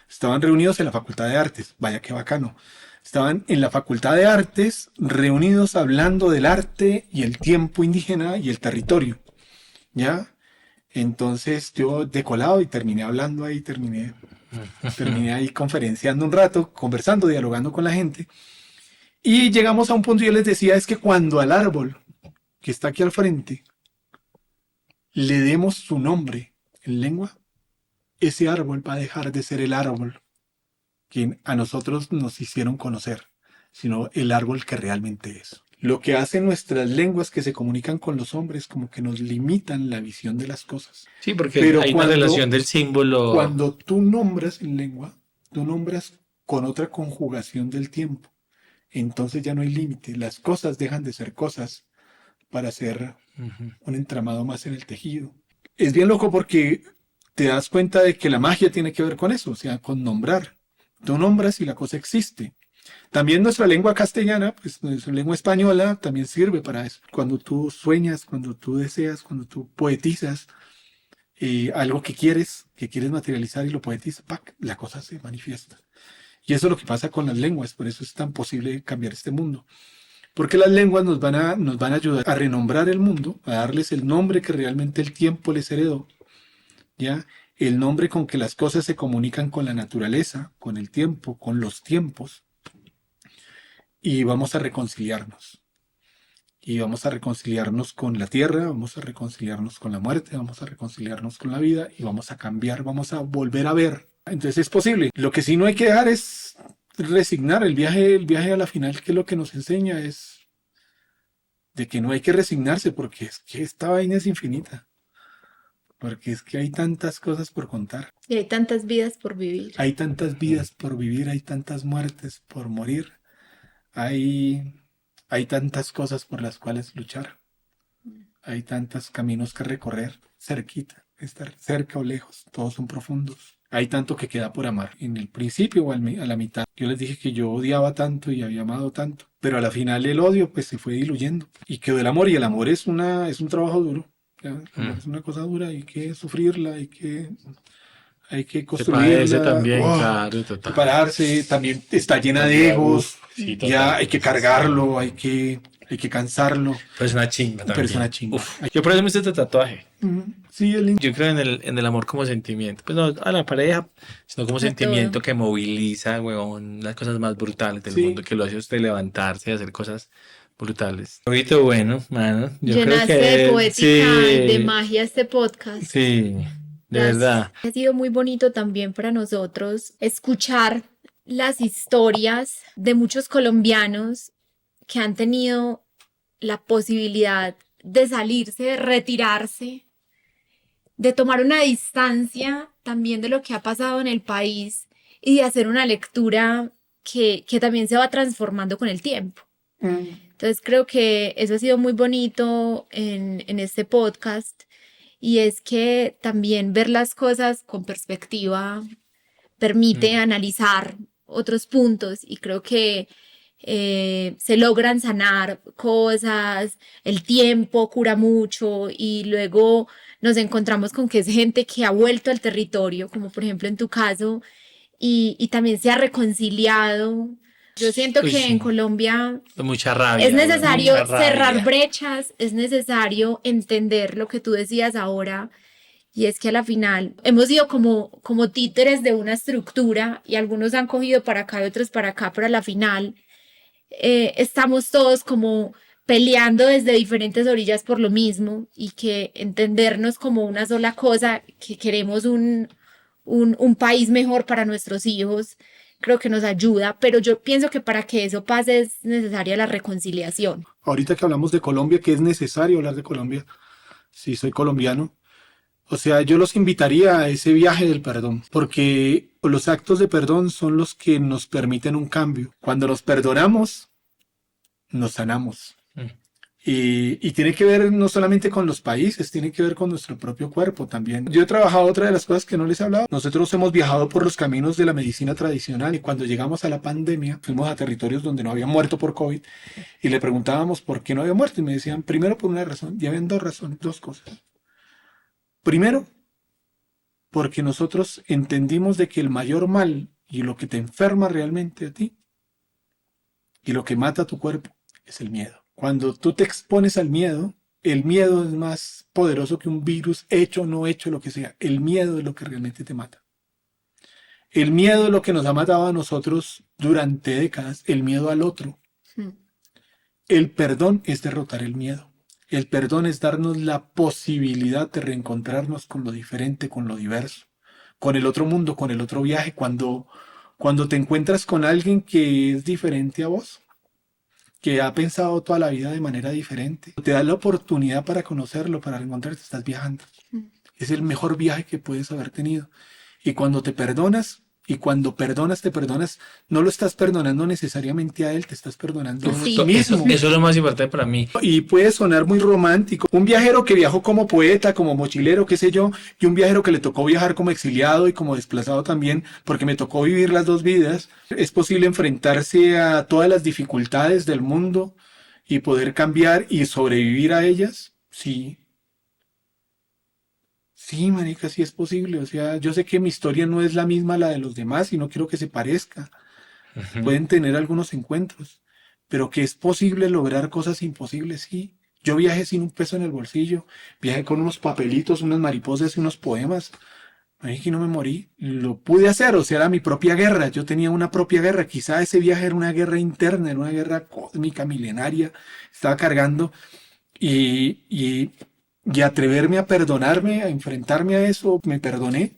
Estaban reunidos en la Facultad de Artes, vaya qué bacano. Estaban en la Facultad de Artes reunidos hablando del arte y el tiempo indígena y el territorio. ¿Ya? Entonces yo decolado y terminé hablando ahí, terminé ahí conferenciando un rato, conversando, dialogando con la gente. Y llegamos a un punto y yo les decía, es que cuando al árbol que está aquí al frente le demos su nombre en lengua, ese árbol va a dejar de ser el árbol que a nosotros nos hicieron conocer, sino el árbol que realmente es. Lo que hacen nuestras lenguas que se comunican con los hombres como que nos limitan la visión de las cosas. Sí, porque Pero hay una relación del símbolo. Cuando tú nombras en lengua, tú nombras con otra conjugación del tiempo. Entonces ya no hay límite. Las cosas dejan de ser cosas para ser Ujú. un entramado más en el tejido. Es bien loco porque te das cuenta de que la magia tiene que ver con eso, o sea, con nombrar. Tú nombras y la cosa existe. También nuestra lengua castellana, pues nuestra lengua española también sirve para eso. Cuando tú sueñas, cuando tú deseas, cuando tú poetizas algo que quieres materializar y lo poetizas, ¡pac!, la cosa se manifiesta. Y eso es lo que pasa con las lenguas, por eso es tan posible cambiar este mundo. Porque las lenguas nos van a ayudar a renombrar el mundo, a darles el nombre que realmente el tiempo les heredó, ¿ya? El nombre con que las cosas se comunican con la naturaleza, con el tiempo, con los tiempos, y vamos a reconciliarnos. Y vamos a reconciliarnos con la tierra, vamos a reconciliarnos con la muerte, vamos a reconciliarnos con la vida y vamos a cambiar, vamos a volver a ver. Entonces es posible. Lo que sí no hay que dejar es resignar. El viaje a la final, que lo que nos enseña es de que no hay que resignarse, porque es que esta vaina es infinita. Porque es que hay tantas cosas por contar. Y hay tantas vidas por vivir. Hay tantas vidas por vivir, hay tantas muertes por morir. Hay tantas cosas por las cuales luchar. Hay tantos caminos que recorrer cerquita, estar cerca o lejos, todos son profundos. Hay tanto que queda por amar. En el principio o a la mitad, yo les dije que yo odiaba tanto y había amado tanto, pero a la final el odio pues se fue diluyendo y quedó el amor, y el amor es un trabajo duro. ¿Ya? El amor es una cosa dura, hay que sufrirla, hay que Se padece construirla, también, claro, total. prepararse, también está llena de egos, Sí, ya total. hay que cargarlo, hay que cansarlo. Pero es una chimba también. Pero es una chimba. Uf. Yo por eso me hice este tatuaje. Sí, el Yo creo en el amor como sentimiento. Pues no a la pareja, sino como A sentimiento todo. que moviliza, huevón, las cosas más brutales del Sí. mundo, que lo hace a usted levantarse y hacer cosas brutales. Un poquito bueno, mano. Yo creo Llenaste que de poética y de sí, magia este podcast. sí, de verdad. Ha sido muy bonito también para nosotros escuchar las historias de muchos colombianos que han tenido la posibilidad de salirse, de retirarse, de tomar una distancia también de lo que ha pasado en el país y de hacer una lectura que también se va transformando con el tiempo. Entonces creo que eso ha sido muy bonito en este podcast, y es que también ver las cosas con perspectiva permite analizar otros puntos, y creo que se logran sanar cosas, el tiempo cura mucho, y luego nos encontramos con que es gente que ha vuelto al territorio, como por ejemplo en tu caso, y también se ha reconciliado. Yo siento Uy, que en sí. Colombia Mucha rabia. es necesario mucha rabia. cerrar brechas, es necesario entender lo que tú decías ahora, y es que a la final hemos sido como títeres de una estructura, y algunos han cogido para acá y otros para acá, pero a la final estamos todos como peleando desde diferentes orillas por lo mismo, y que entendernos como una sola cosa, que queremos un país mejor para nuestros hijos, creo que nos ayuda, pero yo pienso que para que eso pase es necesaria la reconciliación. Ahorita que hablamos de Colombia, que es necesario hablar de Colombia, si soy colombiano, o sea, yo los invitaría a ese viaje del perdón, porque los actos de perdón son los que nos permiten un cambio. Cuando nos perdonamos, nos sanamos. Y tiene que ver no solamente con los países, tiene que ver con nuestro propio cuerpo también. Yo he trabajado, otra de las cosas que no les he hablado, nosotros hemos viajado por los caminos de la medicina tradicional, y cuando llegamos a la pandemia, fuimos a territorios donde no habían muerto por COVID, y le preguntábamos por qué no había muerto, y me decían, primero por una razón, y habían dos razones, dos cosas. Primero, porque nosotros entendimos de que el mayor mal y lo que te enferma realmente a ti y lo que mata a tu cuerpo es el miedo. Cuando tú te expones al miedo, el miedo es más poderoso que un virus, hecho o no hecho, lo que sea. El miedo es lo que realmente te mata. El miedo es lo que nos ha matado a nosotros durante décadas, el miedo al otro. El perdón es derrotar el miedo. El perdón es darnos la posibilidad de reencontrarnos con lo diferente, con lo diverso, con el otro mundo, con el otro viaje. Cuando te encuentras con alguien que es diferente a vos, que ha pensado toda la vida de manera diferente, te da la oportunidad para conocerlo, para reencontrarte, estás viajando. Es el mejor viaje que puedes haber tenido. Y cuando te perdonas Y cuando perdonas, te perdonas, no lo estás perdonando necesariamente a él, te estás perdonando a Sí. ti mismo. Eso es lo más importante para mí. Y puede sonar muy romántico. Un viajero que viajó como poeta, como mochilero, qué sé yo, y un viajero que le tocó viajar como exiliado y como desplazado también, porque me tocó vivir las dos vidas. Es posible enfrentarse a todas las dificultades del mundo y poder cambiar y sobrevivir a ellas. Sí. Sí, marica, sí es posible. O sea, yo sé que mi historia no es la misma a la de los demás y no quiero que se parezca. Ujú. Pueden tener algunos encuentros, pero que es posible lograr cosas imposibles, sí. Yo viajé sin un peso en el bolsillo, viajé con unos papelitos, unas mariposas y unos poemas. Ahí que no me morí, lo pude hacer, o sea, era mi propia guerra, yo tenía una propia guerra, quizá ese viaje era una guerra interna, era una guerra cósmica, milenaria, estaba cargando y atreverme a perdonarme, a enfrentarme a eso, me perdoné.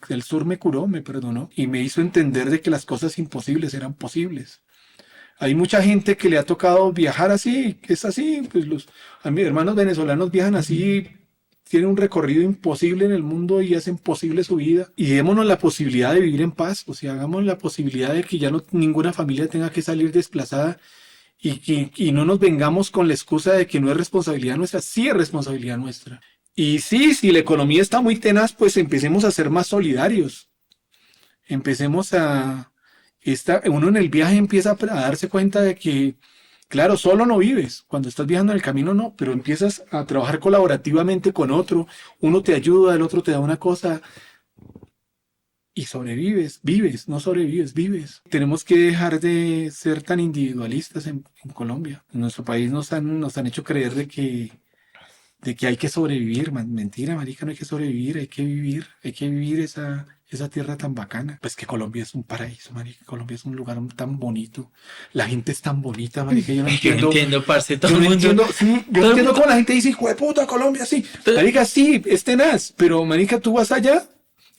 El sur me curó, me perdonó y me hizo entender de que las cosas imposibles eran posibles. Hay mucha gente que le ha tocado viajar así, que es así, pues a mis hermanos venezolanos viajan así, tienen un recorrido imposible en el mundo y hacen posible su vida. Y démonos la posibilidad de vivir en paz, o sea, hagamos la posibilidad de que ya no, ninguna familia tenga que salir desplazada y no nos vengamos con la excusa de que no es responsabilidad nuestra, sí es responsabilidad nuestra. Y sí, si la economía está muy tenaz, pues empecemos a ser más solidarios. Empecemos uno en el viaje empieza a darse cuenta de que, claro, solo no vives. Cuando estás viajando en el camino no, pero empiezas a trabajar colaborativamente con otro. Uno te ayuda, el otro te da una cosa y sobrevives, vives, no sobrevives, vives. Tenemos que dejar de ser tan individualistas en Colombia. En nuestro país nos han hecho creer de que hay que sobrevivir. Mentira, marica, no hay que sobrevivir, hay que vivir esa tierra tan bacana. Pues que Colombia es un paraíso, marica. Colombia es un lugar tan bonito. La gente es tan bonita, marica. Yo no Yo no entiendo. entiendo, parce, todo Yo el no mundo. entiendo, sí, yo todo no el entiendo mundo- cómo la gente dice, hijo de puta, Colombia, sí. Marica, sí, es tenaz, pero marica, tú vas allá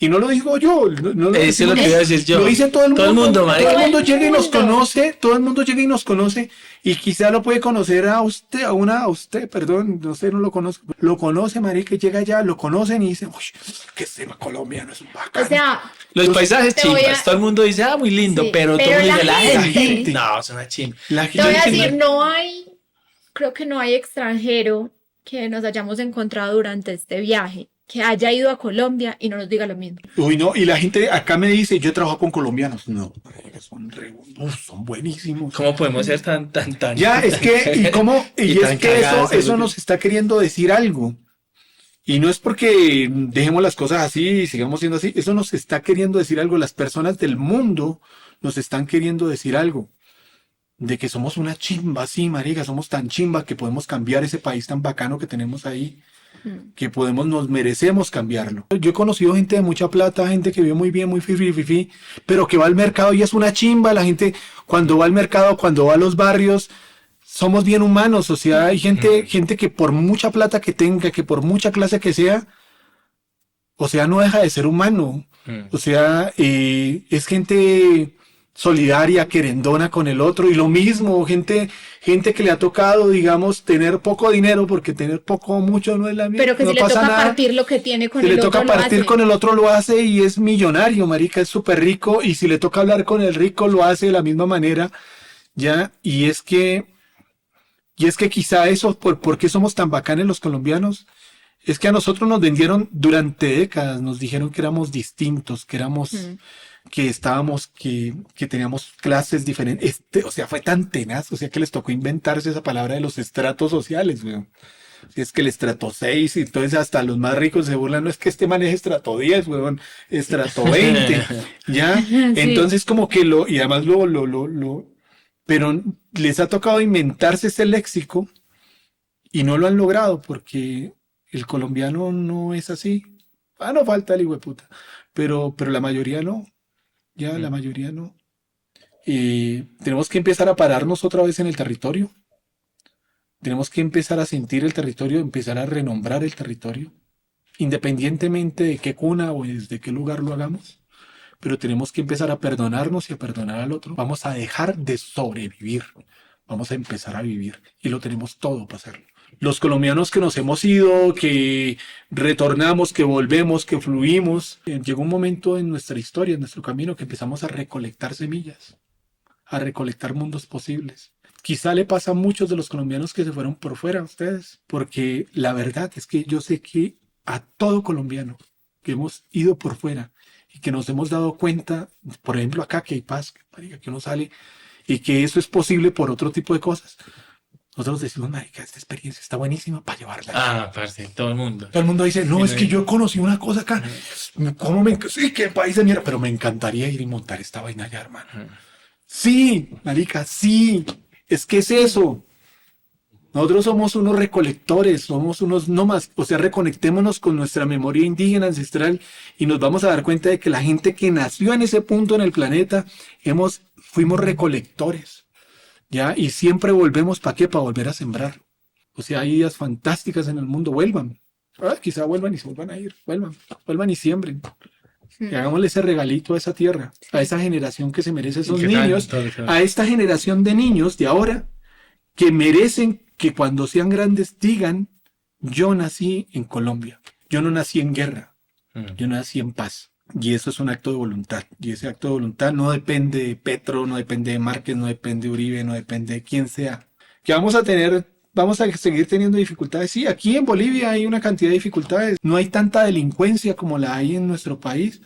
y no lo digo yo, no lo Eso es lo decimos que iba a decir yo. lo dice todo el mundo. Todo el mundo, Todo marica. el mundo Todo el llega y nos mundo. conoce, todo el mundo llega y nos conoce y quizá lo puede conocer a usted, perdón, no sé, no lo conozco. Lo conoce, marica, y llega allá, lo conocen y dice, uy, que se va colombiano, es un O bacano. sea, Los paisajes te voy chimbas, a- todo el mundo dice, muy lindo, Sí, pero todo pero el mundo dice, la la gente- gente. No, es una chimba. La te voy a gente- decir, creo que no hay extranjero que nos hayamos encontrado durante este viaje que haya ido a Colombia y no nos diga lo mismo. Uy, no, y la gente acá me dice, yo trabajo con colombianos. No, marica, son buenísimos. ¿Cómo podemos ser tan? Ya, es que, y tan es que cagados, eso nos está queriendo decir algo. Y no es porque dejemos las cosas así y sigamos siendo así. Eso nos está queriendo decir algo. Las personas del mundo nos están queriendo decir algo. De que somos una chimba, sí, marica, somos tan chimba que podemos cambiar ese país tan bacano que tenemos ahí. Que nos merecemos cambiarlo. Yo he conocido gente de mucha plata, gente que vive muy bien, muy fifi, pero que va al mercado y es una chimba. La gente, cuando va al mercado, cuando va a los barrios, somos bien humanos. O sea, hay gente que por mucha plata que tenga, que por mucha clase que sea, o sea, no deja de ser humano. O sea, es gente solidaria, querendona con el otro y lo mismo, gente que le ha tocado, digamos, tener poco dinero, porque tener poco o mucho no es la misma. Pero que no si le pasa toca nada. partir lo que tiene con Si el le otro, toca lo partir hace. con el otro lo hace y es millonario, marica, es súper rico, y si le toca hablar con el rico lo hace de la misma manera, ya, y es que quizá eso, ¿por qué somos tan bacanes los colombianos? Es que a nosotros nos vendieron durante décadas, nos dijeron que éramos distintos, que éramos, que teníamos clases diferentes. O sea, fue tan tenaz, o sea, que les tocó inventarse esa palabra de los estratos sociales, weón. Si es que el estrato 6, y entonces hasta los más ricos se burlan, no es que este maneje estrato 10, weón, estrato 20, ¿ya? Sí. Entonces como que y además pero les ha tocado inventarse ese léxico y no lo han logrado porque el colombiano no es así. No falta el hijueputa, pero la mayoría no, ya la mayoría no. Y tenemos que empezar a pararnos otra vez en el territorio. Tenemos que empezar a sentir el territorio, empezar a renombrar el territorio, independientemente de qué cuna o desde qué lugar lo hagamos. Pero tenemos que empezar a perdonarnos y a perdonar al otro. Vamos a dejar de sobrevivir. Vamos a empezar a vivir. Y lo tenemos todo para hacerlo. Los colombianos que nos hemos ido, que retornamos, que volvemos, que fluimos. Llegó un momento en nuestra historia, en nuestro camino, que empezamos a recolectar semillas, a recolectar mundos posibles. Quizá le pasa a muchos de los colombianos que se fueron por fuera a ustedes, porque la verdad es que yo sé que a todo colombiano que hemos ido por fuera y que nos hemos dado cuenta, por ejemplo acá que hay paz, que uno sale y que eso es posible por otro tipo de cosas. Nosotros decimos, marica, esta experiencia está buenísima para llevarla. Ah, parce, todo el mundo. Todo el mundo dice, no, Sí, es no que hay- yo conocí una cosa acá. ¿Cómo sí, qué país de mierda? Pero me encantaría ir y montar esta vaina allá, hermano. Sí, marica, sí. Es que es eso. Nosotros somos unos recolectores, somos unos nómadas. O sea, reconectémonos con nuestra memoria indígena ancestral y nos vamos a dar cuenta de que la gente que nació en ese punto en el planeta, fuimos recolectores. ¿Ya? Y siempre volvemos, ¿para qué? Para volver a sembrar. O sea, hay ideas fantásticas en el mundo, vuelvan. Quizá vuelvan y se vuelvan a ir, vuelvan y siembren. Y hagámosle ese regalito a esa tierra, a esa generación que se merece esos ¿Qué niños, tanto? a esta generación de niños de ahora que merecen que cuando sean grandes digan, yo nací en Colombia, yo no nací en guerra, yo nací en paz. Y eso es un acto de voluntad. Y ese acto de voluntad no depende de Petro, no depende de Márquez, no depende de Uribe, no depende de quién sea. Que vamos a seguir teniendo dificultades. Sí, aquí en Bolivia hay una cantidad de dificultades. No hay tanta delincuencia como la hay en nuestro país.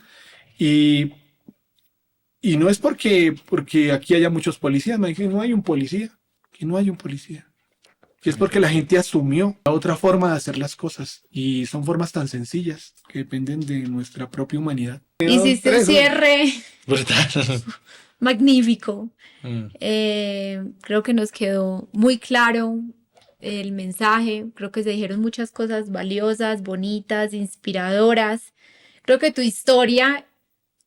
Y no es porque aquí haya muchos policías, no hay un policía. Que no hay un policía. Que es porque la gente asumió otra forma de hacer las cosas. Y son formas tan sencillas que dependen de nuestra propia humanidad. Hiciste un cierre Brutal. magnífico. Mm. Creo que nos quedó muy claro el mensaje. Creo que se dijeron muchas cosas valiosas, bonitas, inspiradoras. Creo que tu historia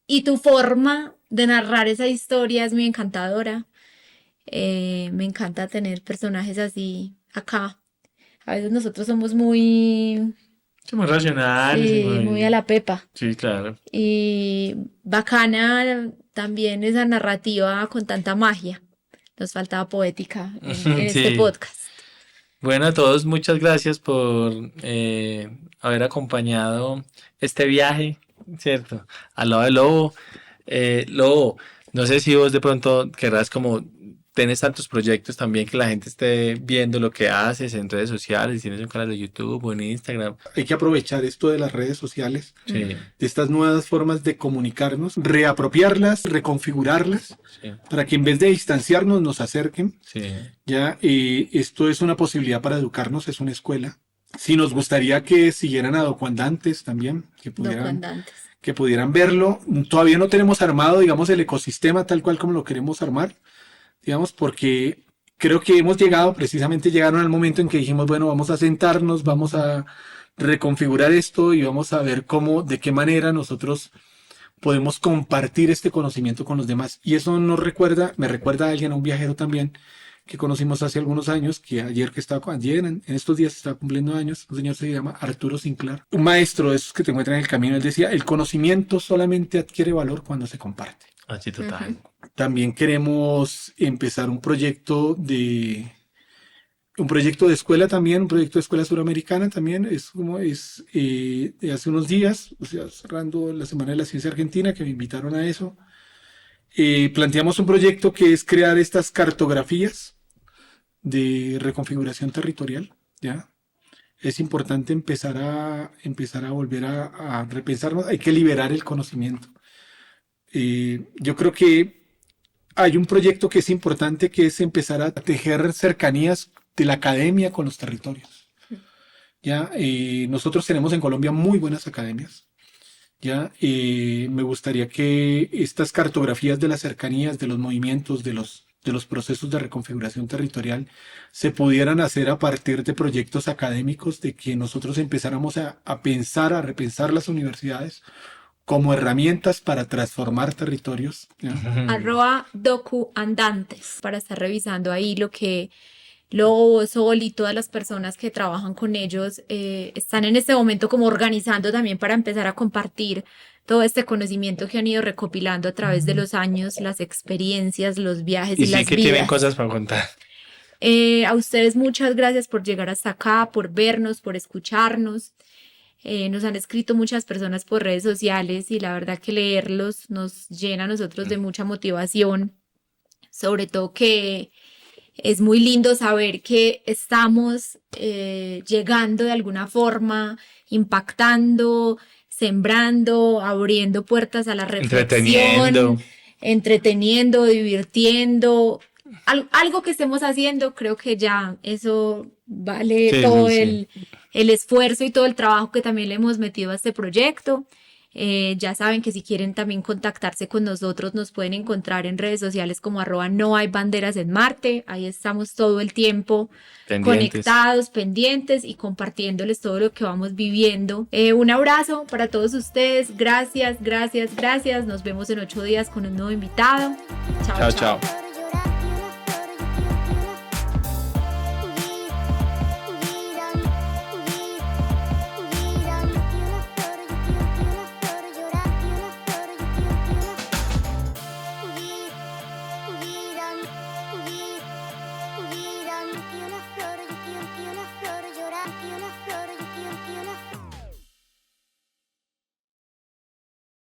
y tu forma de narrar esa historia es muy encantadora. Me encanta tener personajes así acá. A veces nosotros somos muy, Sí, muy racional. sí, muy a la pepa. Sí, claro. Y bacana también esa narrativa con tanta magia. Nos faltaba poética en este Sí. podcast. Bueno, a todos, muchas gracias por haber acompañado este viaje, ¿cierto? Al lado de Lobo. Lobo, no sé si vos de pronto querrás como tienes tantos proyectos también que la gente esté viendo lo que haces en redes sociales, tienes un canal de YouTube o en Instagram. Hay que aprovechar esto de las redes sociales, Sí, de estas nuevas formas de comunicarnos, reapropiarlas, reconfigurarlas, sí, para que en vez de distanciarnos nos acerquen. sí. Ya, esto es una posibilidad para educarnos, es una escuela. Sí, nos gustaría que siguieran a docuandantes también, Docuandantes. que pudieran verlo. Todavía no tenemos armado, digamos, el ecosistema tal cual como lo queremos armar, digamos, porque creo que llegaron al momento en que dijimos, bueno, vamos a sentarnos, vamos a reconfigurar esto y vamos a ver de qué manera nosotros podemos compartir este conocimiento con los demás. Y eso me recuerda a alguien, a un viajero también, que conocimos hace algunos años, que en estos días estaba cumpliendo años, un señor se llama Arturo Sinclair, un maestro de esos que te encuentran en el camino. Él decía, el conocimiento solamente adquiere valor cuando se comparte. Así total. También queremos empezar un proyecto de escuela también, un proyecto de escuela suramericana también, de hace unos días, o sea, cerrando la Semana de la Ciencia Argentina, que me invitaron a eso. Planteamos un proyecto que es crear estas cartografías de reconfiguración territorial, ¿ya? Es importante empezar a volver a repensarnos, hay que liberar el conocimiento. Yo creo que hay un proyecto que es importante, que es empezar a tejer cercanías de la academia con los territorios. ¿Ya? Nosotros tenemos en Colombia muy buenas academias. ¿Ya? Me gustaría que estas cartografías de las cercanías, de los movimientos, de los procesos de reconfiguración territorial se pudieran hacer a partir de proyectos académicos, de que nosotros empezáramos a repensar las universidades como herramientas para transformar territorios. ¿Ya? @docuandantes para estar revisando ahí lo que Lobo, Sol y todas las personas que trabajan con ellos están en este momento como organizando también para empezar a compartir todo este conocimiento que han ido recopilando a través de los años, las experiencias, los viajes y Y sí las que tienen vidas. cosas para contar. A ustedes muchas gracias por llegar hasta acá, por vernos, por escucharnos. Nos han escrito muchas personas por redes sociales y la verdad que leerlos nos llena a nosotros de mucha motivación, sobre todo que es muy lindo saber que estamos llegando de alguna forma, impactando, sembrando, abriendo puertas a la reflexión, entreteniendo, divirtiendo. Algo que estemos haciendo, creo que ya eso vale Sí, todo sí. el esfuerzo y todo el trabajo que también le hemos metido a este proyecto. Ya saben que si quieren también contactarse con nosotros, nos pueden encontrar en redes sociales como @nohaybanderas_en_Marte. Ahí estamos todo el tiempo Pendientes. conectados, pendientes y compartiéndoles todo lo que vamos viviendo. Un abrazo para todos ustedes. Gracias, gracias, gracias. Nos vemos en 8 días con un nuevo invitado. Chao, Chao, chao. chao.